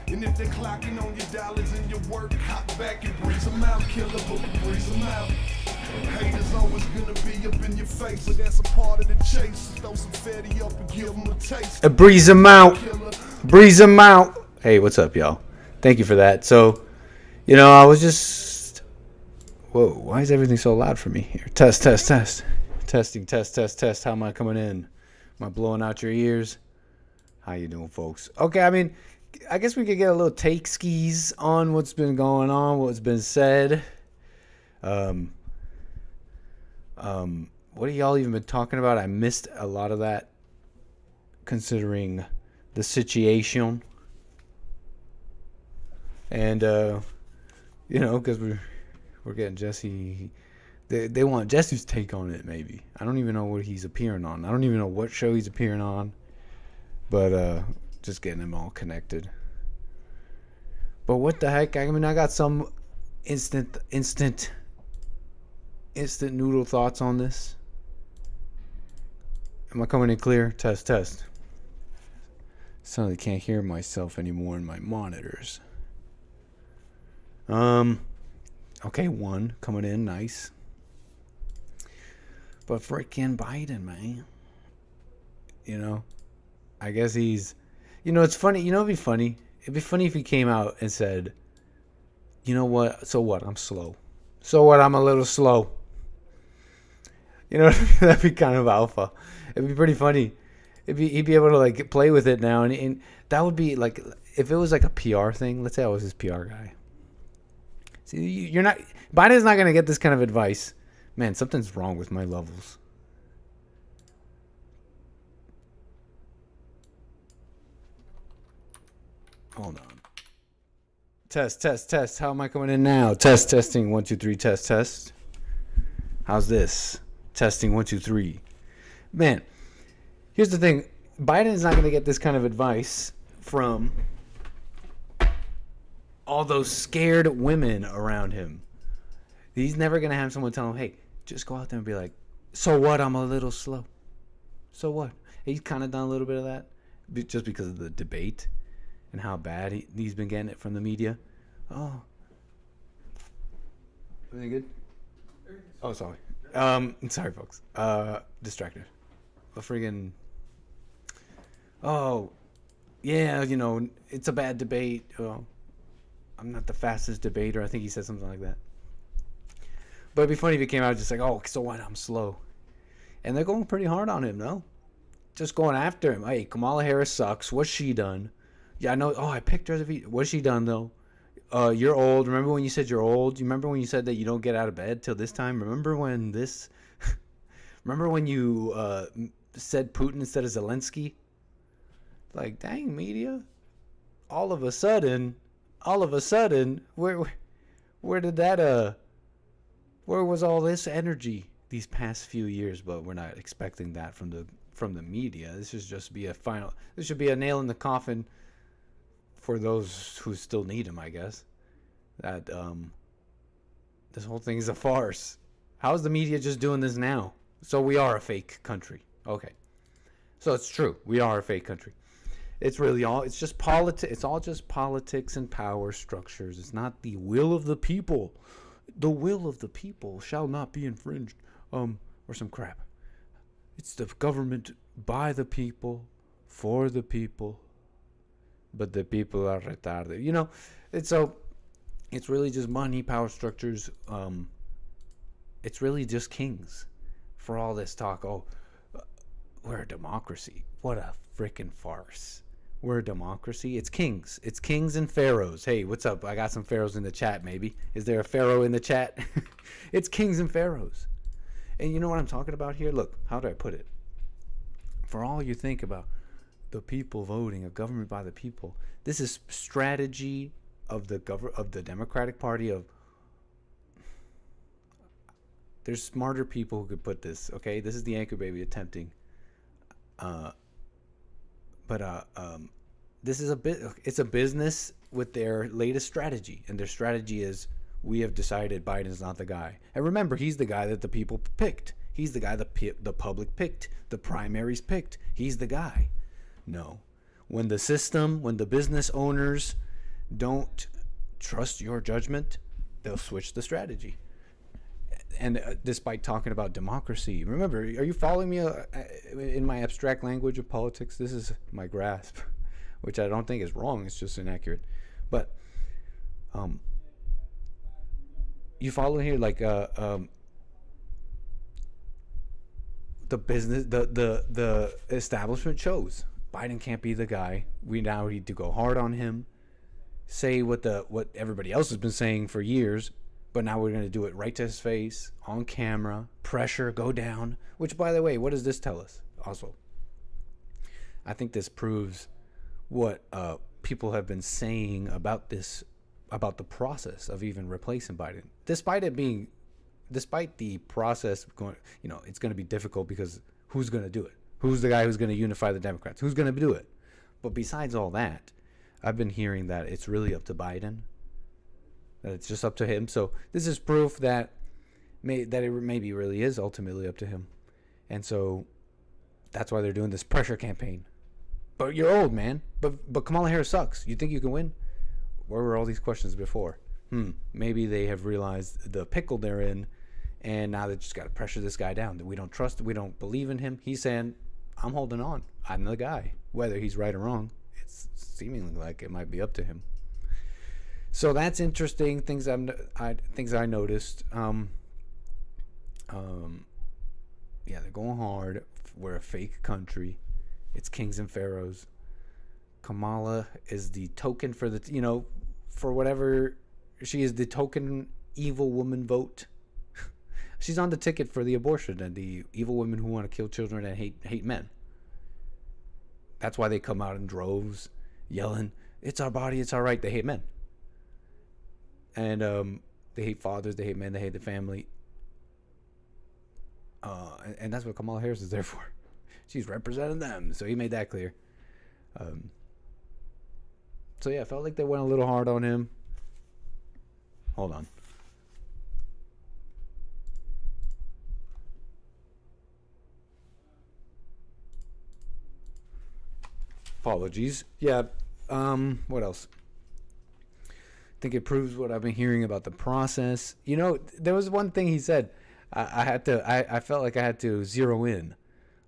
And if they're clocking on your dollars and your work, cock back and breeze them out. Killer, but breeze them out. Haters always gonna be up in your face, but that's a part of the chase. Throw some fatty up and give them a taste. Breeze them out. Breeze them out. Hey, what's up, y'all? Thank you for that. So, you know, I was just... Whoa, why is everything so loud for me here? Test, test, test. Testing, test, test, test. How am I coming in? Am I blowing out your ears? How you doing, folks? Okay, I mean, I guess we could get a little take skis on what's been going on, what's been said. What have y'all even been talking about? I missed a lot of that, considering the situation. And you know, because we're getting Jesse. They want Jesse's take on it. Maybe I don't even know what he's appearing on. I don't even know what show he's appearing on. But just getting them all connected. But what the heck? I mean, I got some instant noodle thoughts on this. Am I coming in clear? Test, test. Suddenly can't hear myself anymore in my monitors. Okay, one coming in, nice. But freaking Biden, man. You know, I guess he's, you know, it's funny. You know, it'd be funny. It'd be funny if he came out and said, you know what? So what? I'm slow. So what? I'm a little slow. You know, that'd be kind of alpha. It'd be pretty funny. He'd be able to like play with it now, and that would be like if it was like a PR thing. Let's say I was his PR guy. See, you're not. Biden's not gonna get this kind of advice. Man, something's wrong with my levels. Hold on. Test, test, test. How am I coming in now? Test, testing. 1, 2, 3. Test, test. How's this? Testing. 1, 2, 3. Man, here's the thing. Biden is not going to get this kind of advice from all those scared women around him. He's never going to have someone tell him, hey, just go out there and be like, so what? I'm a little slow. So what? He's kind of done a little bit of that just because of the debate and how bad he's been getting it from the media. Oh. Everything good? Oh, sorry. Sorry, folks. Distracted. A friggin'. Oh, yeah, you know, it's a bad debate. I'm not the fastest debater. I think he said something like that. But it'd be funny if he came out just like, oh, so what? I'm slow. And they're going pretty hard on him, no? Just going after him. Hey, Kamala Harris sucks. What's she done? Yeah, I know. Oh, I picked her. What's she done, though? You're old. Remember when you said you're old? You remember when you said that you don't get out of bed till this time? Remember when this... Remember when you said Putin instead of Zelensky? Like, dang, media. All of a sudden, where did that, where was all this energy these past few years? But we're not expecting that from the media. This should just be this should be a nail in the coffin for those who still need him, I guess. That, this whole thing is a farce. How is the media just doing this now? So we are a fake country. Okay. So it's true. We are a fake country. It's really all, it's just politics. It's all just politics and power structures. It's not the will of the people. The will of the people shall not be infringed. Or some crap. It's the government by the people, for the people, but the people are retarded. You know, it's really just money, power structures. It's really just kings for all this talk. Oh, we're a democracy. What a freaking farce. We're a democracy. It's kings. It's kings and pharaohs. Hey, what's up? I got some pharaohs in the chat, maybe. Is there a pharaoh in the chat? It's kings and pharaohs. And you know what I'm talking about here? Look, how do I put it? For all you think about the people voting, a government by the people, this is strategy of the Democratic Party. There's smarter people who could put this, okay? This is the anchor baby attempting. This is it's a business with their latest strategy. And their strategy is, we have decided Biden's not the guy. And remember, he's the guy that the people picked. He's the guy the public picked. The primaries picked. He's the guy. No. When the business owners don't trust your judgment, they'll switch the strategy. And despite talking about democracy, remember, are you following me in my abstract language of politics? This is my grasp, which I don't think is wrong. It's just inaccurate. But you follow here, like the business, the establishment chose Biden can't be the guy. We now need to go hard on him, say what everybody else has been saying for years. But now we're going to do it right to his face, on camera, pressure, go down. Which, by the way, what does this tell us? Also, I think this proves what people have been saying about the process of even replacing Biden. Despite the process going, it's going to be difficult because who's going to do it? Who's the guy who's going to unify the Democrats? Who's going to do it? But besides all that, I've been hearing that it's really up to Biden. That it's just up to him. So this is proof that it maybe really is ultimately up to him. And so that's why they're doing this pressure campaign. But you're old, man. But Kamala Harris sucks. You think you can win? Where were all these questions before? Maybe they have realized the pickle they're in, and now they just got to pressure this guy down. That we don't trust, we don't believe in him. He's saying, I'm holding on. I'm the guy. Whether he's right or wrong, it's seemingly like it might be up to him. So that's interesting. Things I noticed. Yeah, they're going hard. We're a fake country. It's kings and pharaohs. Kamala is the token for for whatever. She is the token evil woman vote. She's on the ticket for the abortion and the evil women who want to kill children and hate men. That's why they come out in droves, yelling, "It's our body, it's our right." They hate men. And they hate fathers, they hate men, they hate the family. And that's what Kamala Harris is there for. She's representing them. So he made that clear. So yeah, I felt like they went a little hard on him. Hold on. Apologies. Yeah. What else? I think it proves what I've been hearing about the process. You know, there was one thing he said. I felt like I had to zero in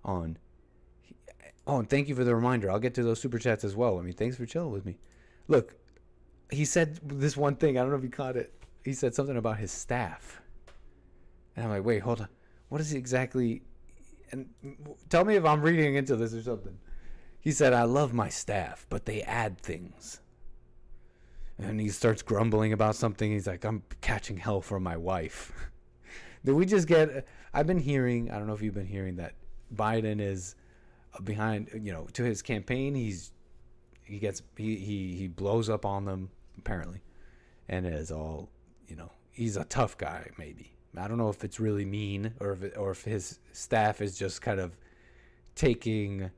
on. Oh, and thank you for the reminder. I'll get to those super chats as well. I mean, thanks for chilling with me. Look, he said this one thing. I don't know if you caught it. He said something about his staff. And I'm like, wait, hold on. What is he exactly? And tell me if I'm reading into this or something. He said, I love my staff, but they add things. And he starts grumbling about something. He's like, I'm catching hell for my wife. Did we just get... I've been hearing, I don't know if you've been hearing that Biden is behind, you know, to his campaign. He blows up on them, apparently. And is all, you know, he's a tough guy, maybe. I don't know if it's really mean or if his staff is just kind of taking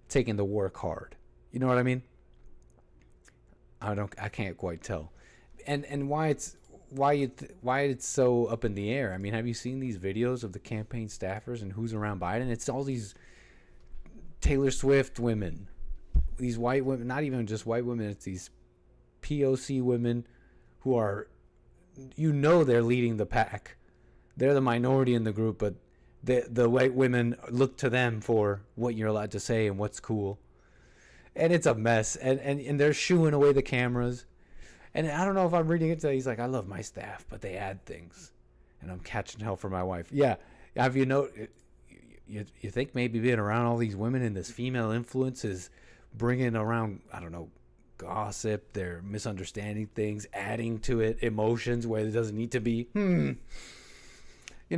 the work hard. You know what I mean? I can't quite tell. And why it's so up in the air. I mean, have you seen these videos of the campaign staffers and who's around Biden? It's all these Taylor Swift women, these white women, not even just white women, it's these POC women who are, you know, they're leading the pack. They're the minority in the group, but the white women look to them for what you're allowed to say and what's cool. And it's a mess. And they're shooing away the cameras. And I don't know if I'm reading it today. He's like, I love my staff, but they add things. And I'm catching hell for my wife. Yeah. Have you you think maybe being around all these women and this female influence is bringing around, I don't know, gossip, they're misunderstanding things, adding to it emotions where it doesn't need to be. You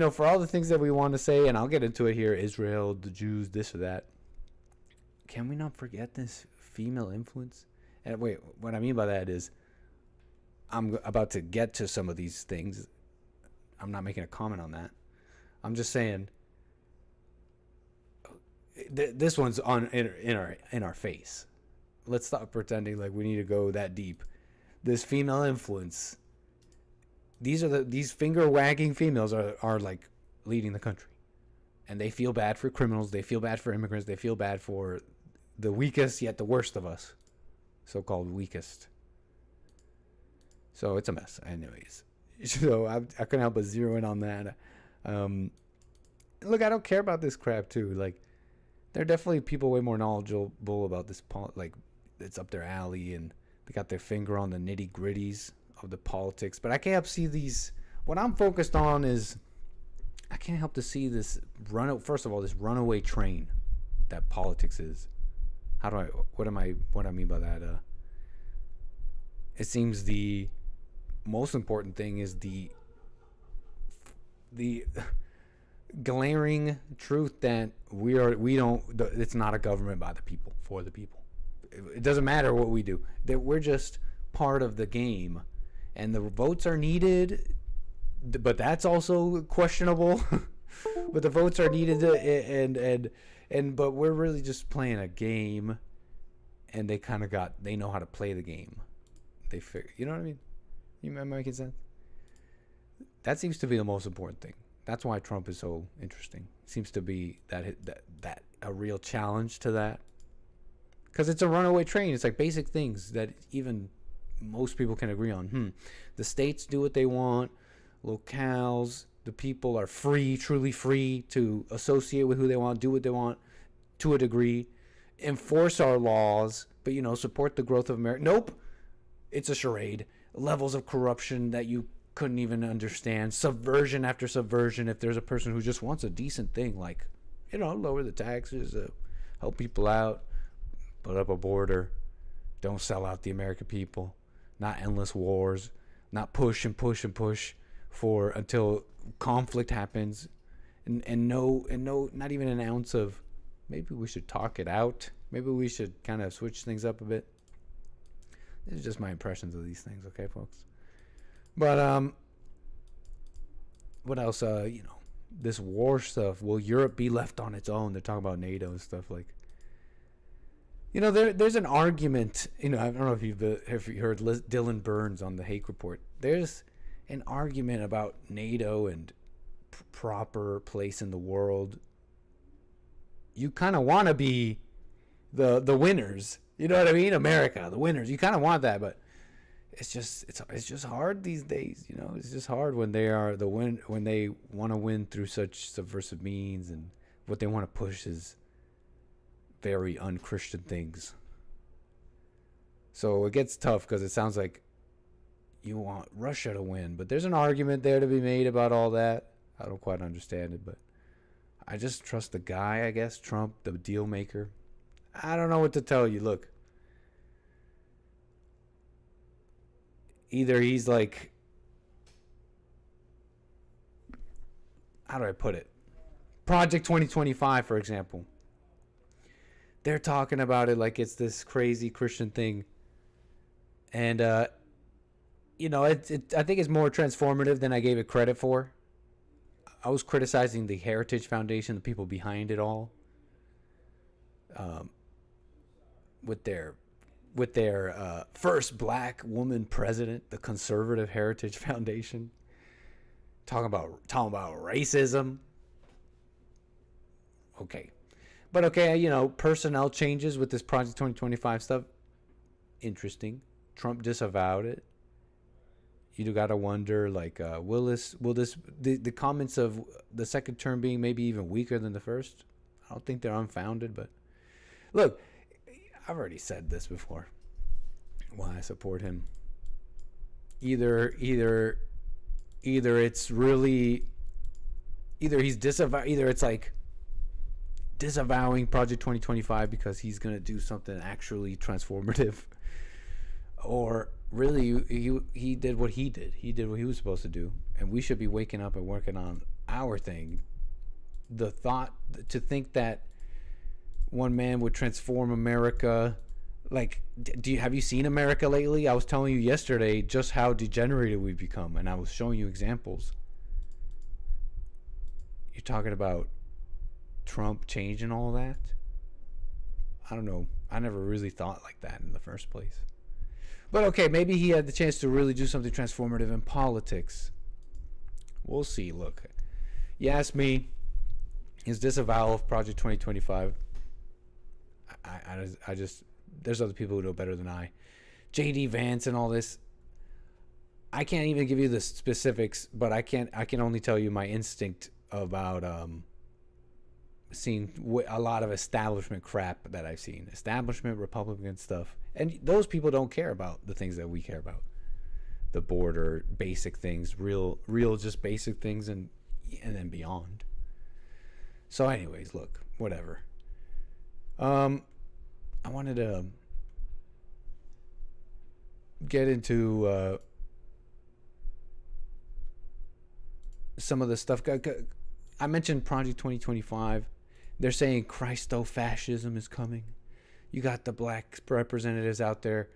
know, for all the things that we want to say, and I'll get into it here, Israel, the Jews, this or that, can we not forget this female influence? And wait, what I mean by that is I'm about to get to some of these things. I'm not making a comment on that. I'm just saying this one's in our face. Let's stop pretending like we need to go that deep. This female influence. These finger wagging females are like leading the country, and they feel bad for criminals. They feel bad for immigrants. They feel bad for the weakest yet the worst of us, so-called weakest. So it's a mess, anyways. So I couldn't help but zero in on that. Look, I don't care about this crap too. Like, there are definitely people way more knowledgeable about this. Like, it's up their alley, and they got their finger on the nitty gritties of the politics. But I can't help see these. What I'm focused on is I can't help to see this first of all, this runaway train that politics is. What I mean by that? It seems the most important thing is the glaring truth that it's not a government by the people, for the people. It doesn't matter what we do, that we're just part of the game, and the votes are needed, but that's also questionable. But the votes are needed, but we're really just playing a game, and they know how to play the game. They figure, you know what I mean? You am I making sense? That seems to be the most important thing. That's why Trump is so interesting. Seems to be that a real challenge to that, because it's a runaway train. It's like basic things that even most people can agree on. The states do what they want. Locales, the people are free, truly free to associate with who they want, do what they want to a degree, enforce our laws, but support the growth of America. Nope, it's a charade. Levels of corruption that you couldn't even understand, subversion after subversion. If there's a person who just wants a decent thing, like lower the taxes, help people out, put up a border, don't sell out the American people, not endless wars, not push and push and push for until conflict happens, and no, not even an ounce of maybe we should talk it out, maybe we should kind of switch things up a bit. This is just my impressions of these things, okay, folks? But what else? This war stuff. Will Europe be left on its own? They're talking about NATO and stuff. Like, there's an argument. I don't know if you heard Dylan Burns on the Hake Report. There's an argument about NATO and proper place in the world, you kind of want to be the winners. You know what I mean? America, the winners. You kind of want that, but it's just hard these days. You know, it's just hard when they are when they want to win through such subversive means, and what they want to push is very unchristian things. So it gets tough because it sounds like you want Russia to win, but there's an argument there to be made about all that. I don't quite understand it, but I just trust the guy, I guess, Trump, the deal maker. I don't know what to tell you. Look, either he's like, how do I put it? Project 2025, for example. They're talking about it like it's this crazy Christian thing. And, you know, I think it's more transformative than I gave it credit for. I was criticizing the Heritage Foundation, the people behind it all, with their first black woman president, the Conservative Heritage Foundation, talking about racism. Okay, but okay, you know, personnel changes with this Project 2025 stuff. Interesting. Trump disavowed it. You gotta wonder, like, will the comments of the second term being maybe even weaker than the first? I don't think they're unfounded, but look, I've already said this before. Why I support him. Either it's really, either it's like disavowing Project 2025 because he's gonna do something actually transformative, or really he did what he did. He did what he was supposed to do, and we should be waking up and working on our thing. The thought to think that one man would transform America, like, have you seen America lately? I was telling you yesterday just how degenerated we've become, and I was showing you examples. You're talking about Trump changing all that? I don't know. I never really thought like that in the first place. But okay, maybe he had the chance to really do something transformative in politics. We'll see. Look, you asked me, his disavowal of Project 2025. I just, there's other people who know better than I. J.D. Vance and all this. I can't even give you the specifics, but I can only tell you my instinct about seeing a lot of establishment crap that I've seen. Establishment, Republican stuff. And those people don't care about the things that we care about. The border, basic things, real just basic things, and then beyond. So anyways, look, whatever. I wanted to get into some of the stuff. I mentioned Project 2025. They're saying Christo-fascism is coming. You got the black representatives out there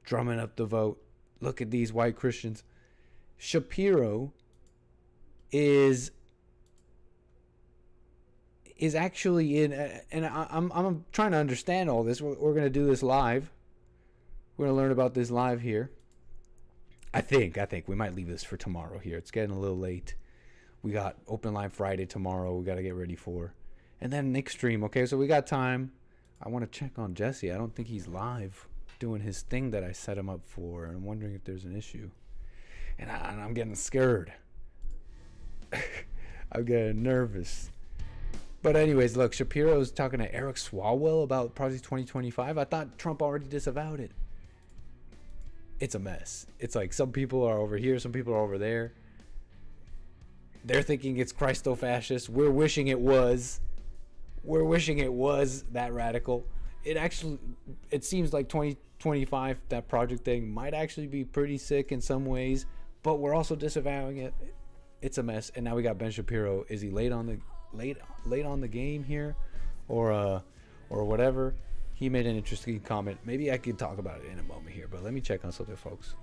drumming up the vote. Look at these white Christians. Shapiro is actually in, and I'm trying to understand all this. We're going to do this live. We're going to learn about this live here. I think we might leave this for tomorrow here. It's getting a little late. We got Open Line Friday tomorrow. We got to get ready for. And then next stream. Okay, so we got time. I want to check on Jesse. I don't think he's live doing his thing that I set him up for. And I'm wondering if there's an issue. And I'm getting scared. I'm getting nervous. But anyways, look, Shapiro's talking to Eric Swalwell about Project 2025. I thought Trump already disavowed it. It's a mess. It's like some people are over here, some people are over there. They're thinking it's Christo-fascist. We're wishing it was. We're wishing it was that radical. It seems like 2025, that project thing, might actually be pretty sick in some ways, but we're also disavowing it. It's a mess. And now we got Ben Shapiro. Is he late on the game here, or whatever? He made an interesting comment. Maybe I could talk about it in a moment here, but let me check on something, folks.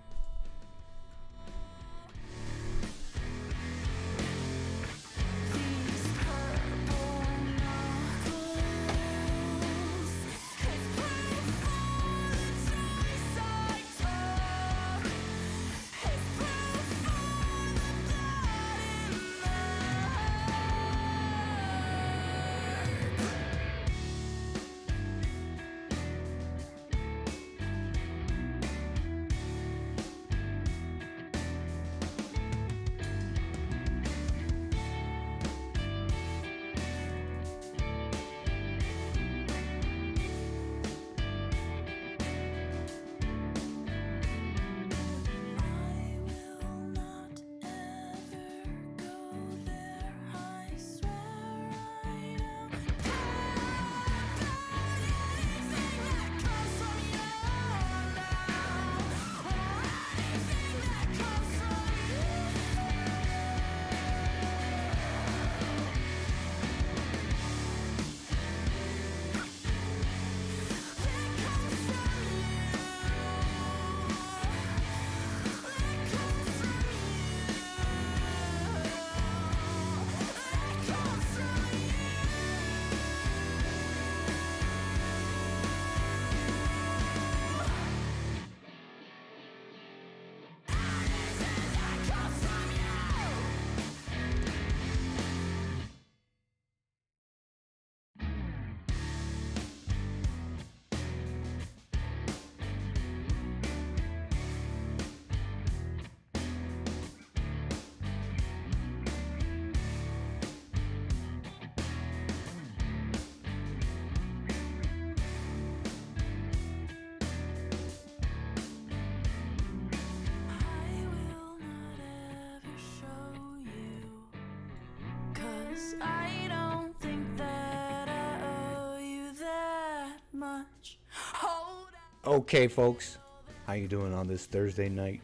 Okay, folks, how you doing on this Thursday night?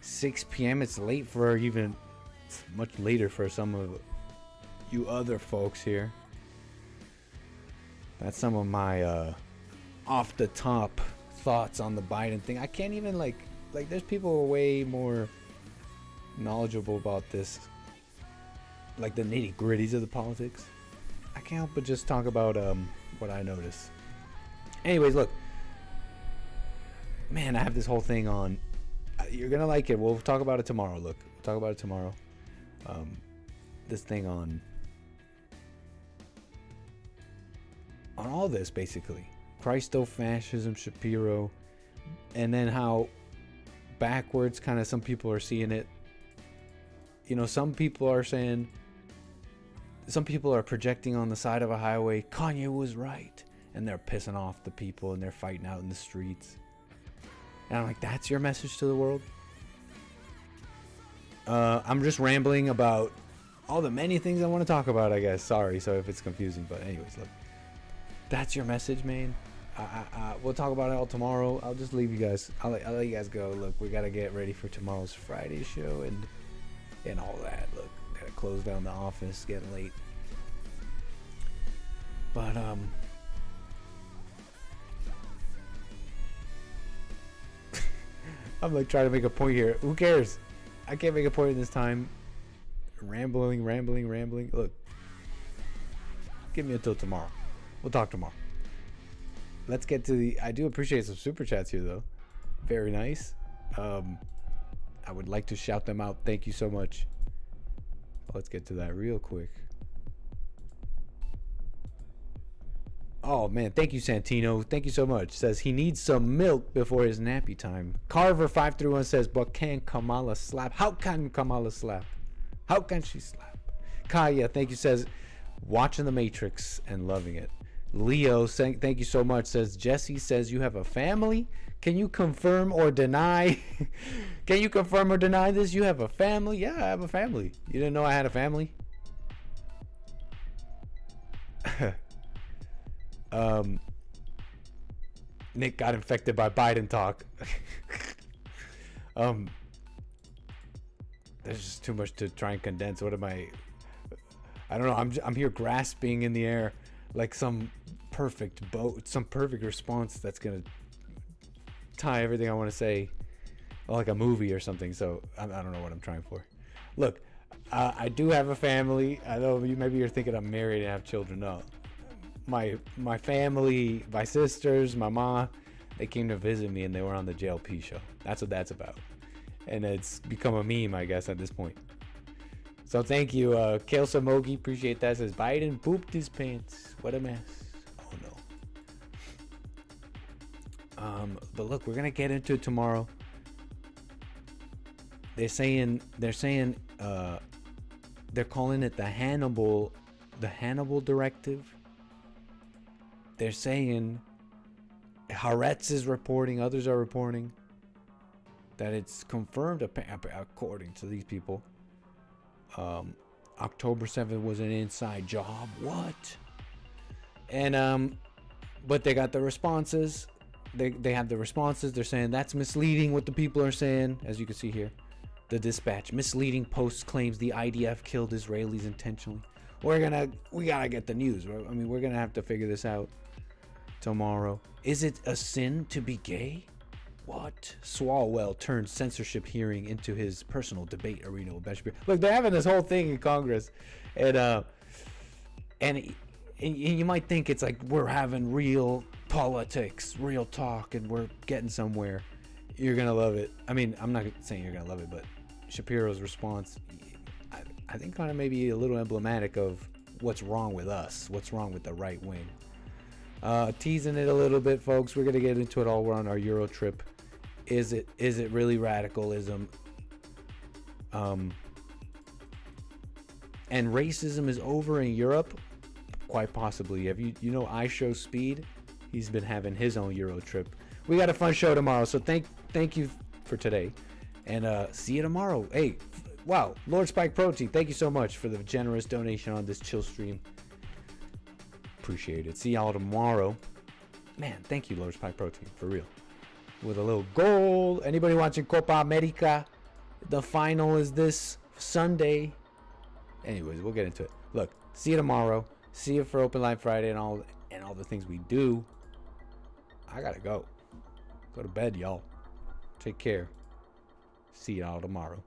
6 p.m. It's late for even much later for some of you other folks here. That's some of my off the top thoughts on the Biden thing. I can't even like there's people who are way more knowledgeable about this, like the nitty gritties of the politics. I can't help but just talk about what I notice. Anyways, look, man, I have this whole thing on. You're gonna like it. We'll talk about it tomorrow. Look, we'll talk about it tomorrow. This thing on all this, basically, Christo-fascism, Shapiro, and then how backwards kind of some people are seeing it. You know, some people are saying, some people are projecting on the side of a highway, Kanye was right, and they're pissing off the people and they're fighting out in the streets. And I'm like, that's your message to the world? I'm just rambling about all the many things I want to talk about, I guess. Sorry, so if it's confusing, but anyways, look, that's your message, man. We'll talk about it all tomorrow. I'll just leave you guys. I'll let you guys go. Look, we gotta get ready for tomorrow's Friday show and all that. Look, gotta close down the office, getting late. But I'm like trying to make a point here. Who cares? I can't make a point in this time. Rambling. Look, give me until tomorrow. We'll talk tomorrow. Let's get to the. I do appreciate some super chats here, though. Very nice. I would like to shout them out. Thank you so much. Let's get to that real quick. Oh man, thank you, Santino. Thank you so much. Says he needs some milk before his nappy time. Carver531 says, but can Kamala slap? How can Kamala slap? How can she slap? Kaya, thank you, says, watching The Matrix and loving it. Leo, thank you so much, says, Jesse says you have a family? Can you confirm or deny? Can you confirm or deny this? You have a family? Yeah, I have a family. You didn't know I had a family? Nick got infected by Biden talk. There's just too much to try and condense. What am I don't know. I'm here grasping in the air like some perfect boat, some perfect response that's gonna tie everything I want to say, like a movie or something. So I don't know what I'm trying for. Look, I do have a family. I know maybe you're thinking I'm married and have children. No. My family, my sisters, my mom, they came to visit me and they were on the JLP show. That's what that's about. And it's become a meme, I guess, at this point. So thank you, Kelsey Mogi. Appreciate that. Says Biden pooped his pants. What a mess. Oh no. But look, we're gonna get into it tomorrow. They're saying they're calling it the Hannibal directive. They're saying Haaretz is reporting, others are reporting that it's confirmed, according to these people. October 7th was an inside job. What? And but they got the responses. They have the responses. They're saying that's misleading what the people are saying, as you can see here. The Dispatch, misleading post claims the IDF killed Israelis intentionally. We gotta get the news. I mean, we're gonna have to figure this out tomorrow. Is it a sin to be gay? What? Swalwell turned censorship hearing into his personal debate arena with Ben Shapiro. Look, they're having this whole thing in Congress, and you might think it's like we're having real politics, real talk, and we're getting somewhere. You're gonna love it. I mean, I'm not saying you're gonna love it, but Shapiro's response, I think, kind of maybe a little emblematic of what's wrong with us, what's wrong with the right wing. Teasing it a little bit, folks. We're gonna get into it all. We're on our Euro trip. Is it really radicalism? And racism is over in Europe? Quite possibly. Have you know I Show Speed? He's been having his own Euro trip. We got a fun show tomorrow, so thank you for today, and see you tomorrow. Hey, wow, Lord Spike Protein, thank you so much for the generous donation on this chill stream. Appreciate it. See y'all tomorrow. Man, thank you, Lord Spike Protein, for real. with a little goal. Anybody watching Copa America? The final is this Sunday. Anyways, we'll get into it. Look, see you tomorrow. See you for Open Line Friday and all the things we do. I gotta go. Go to bed, y'all. Take care. See y'all tomorrow.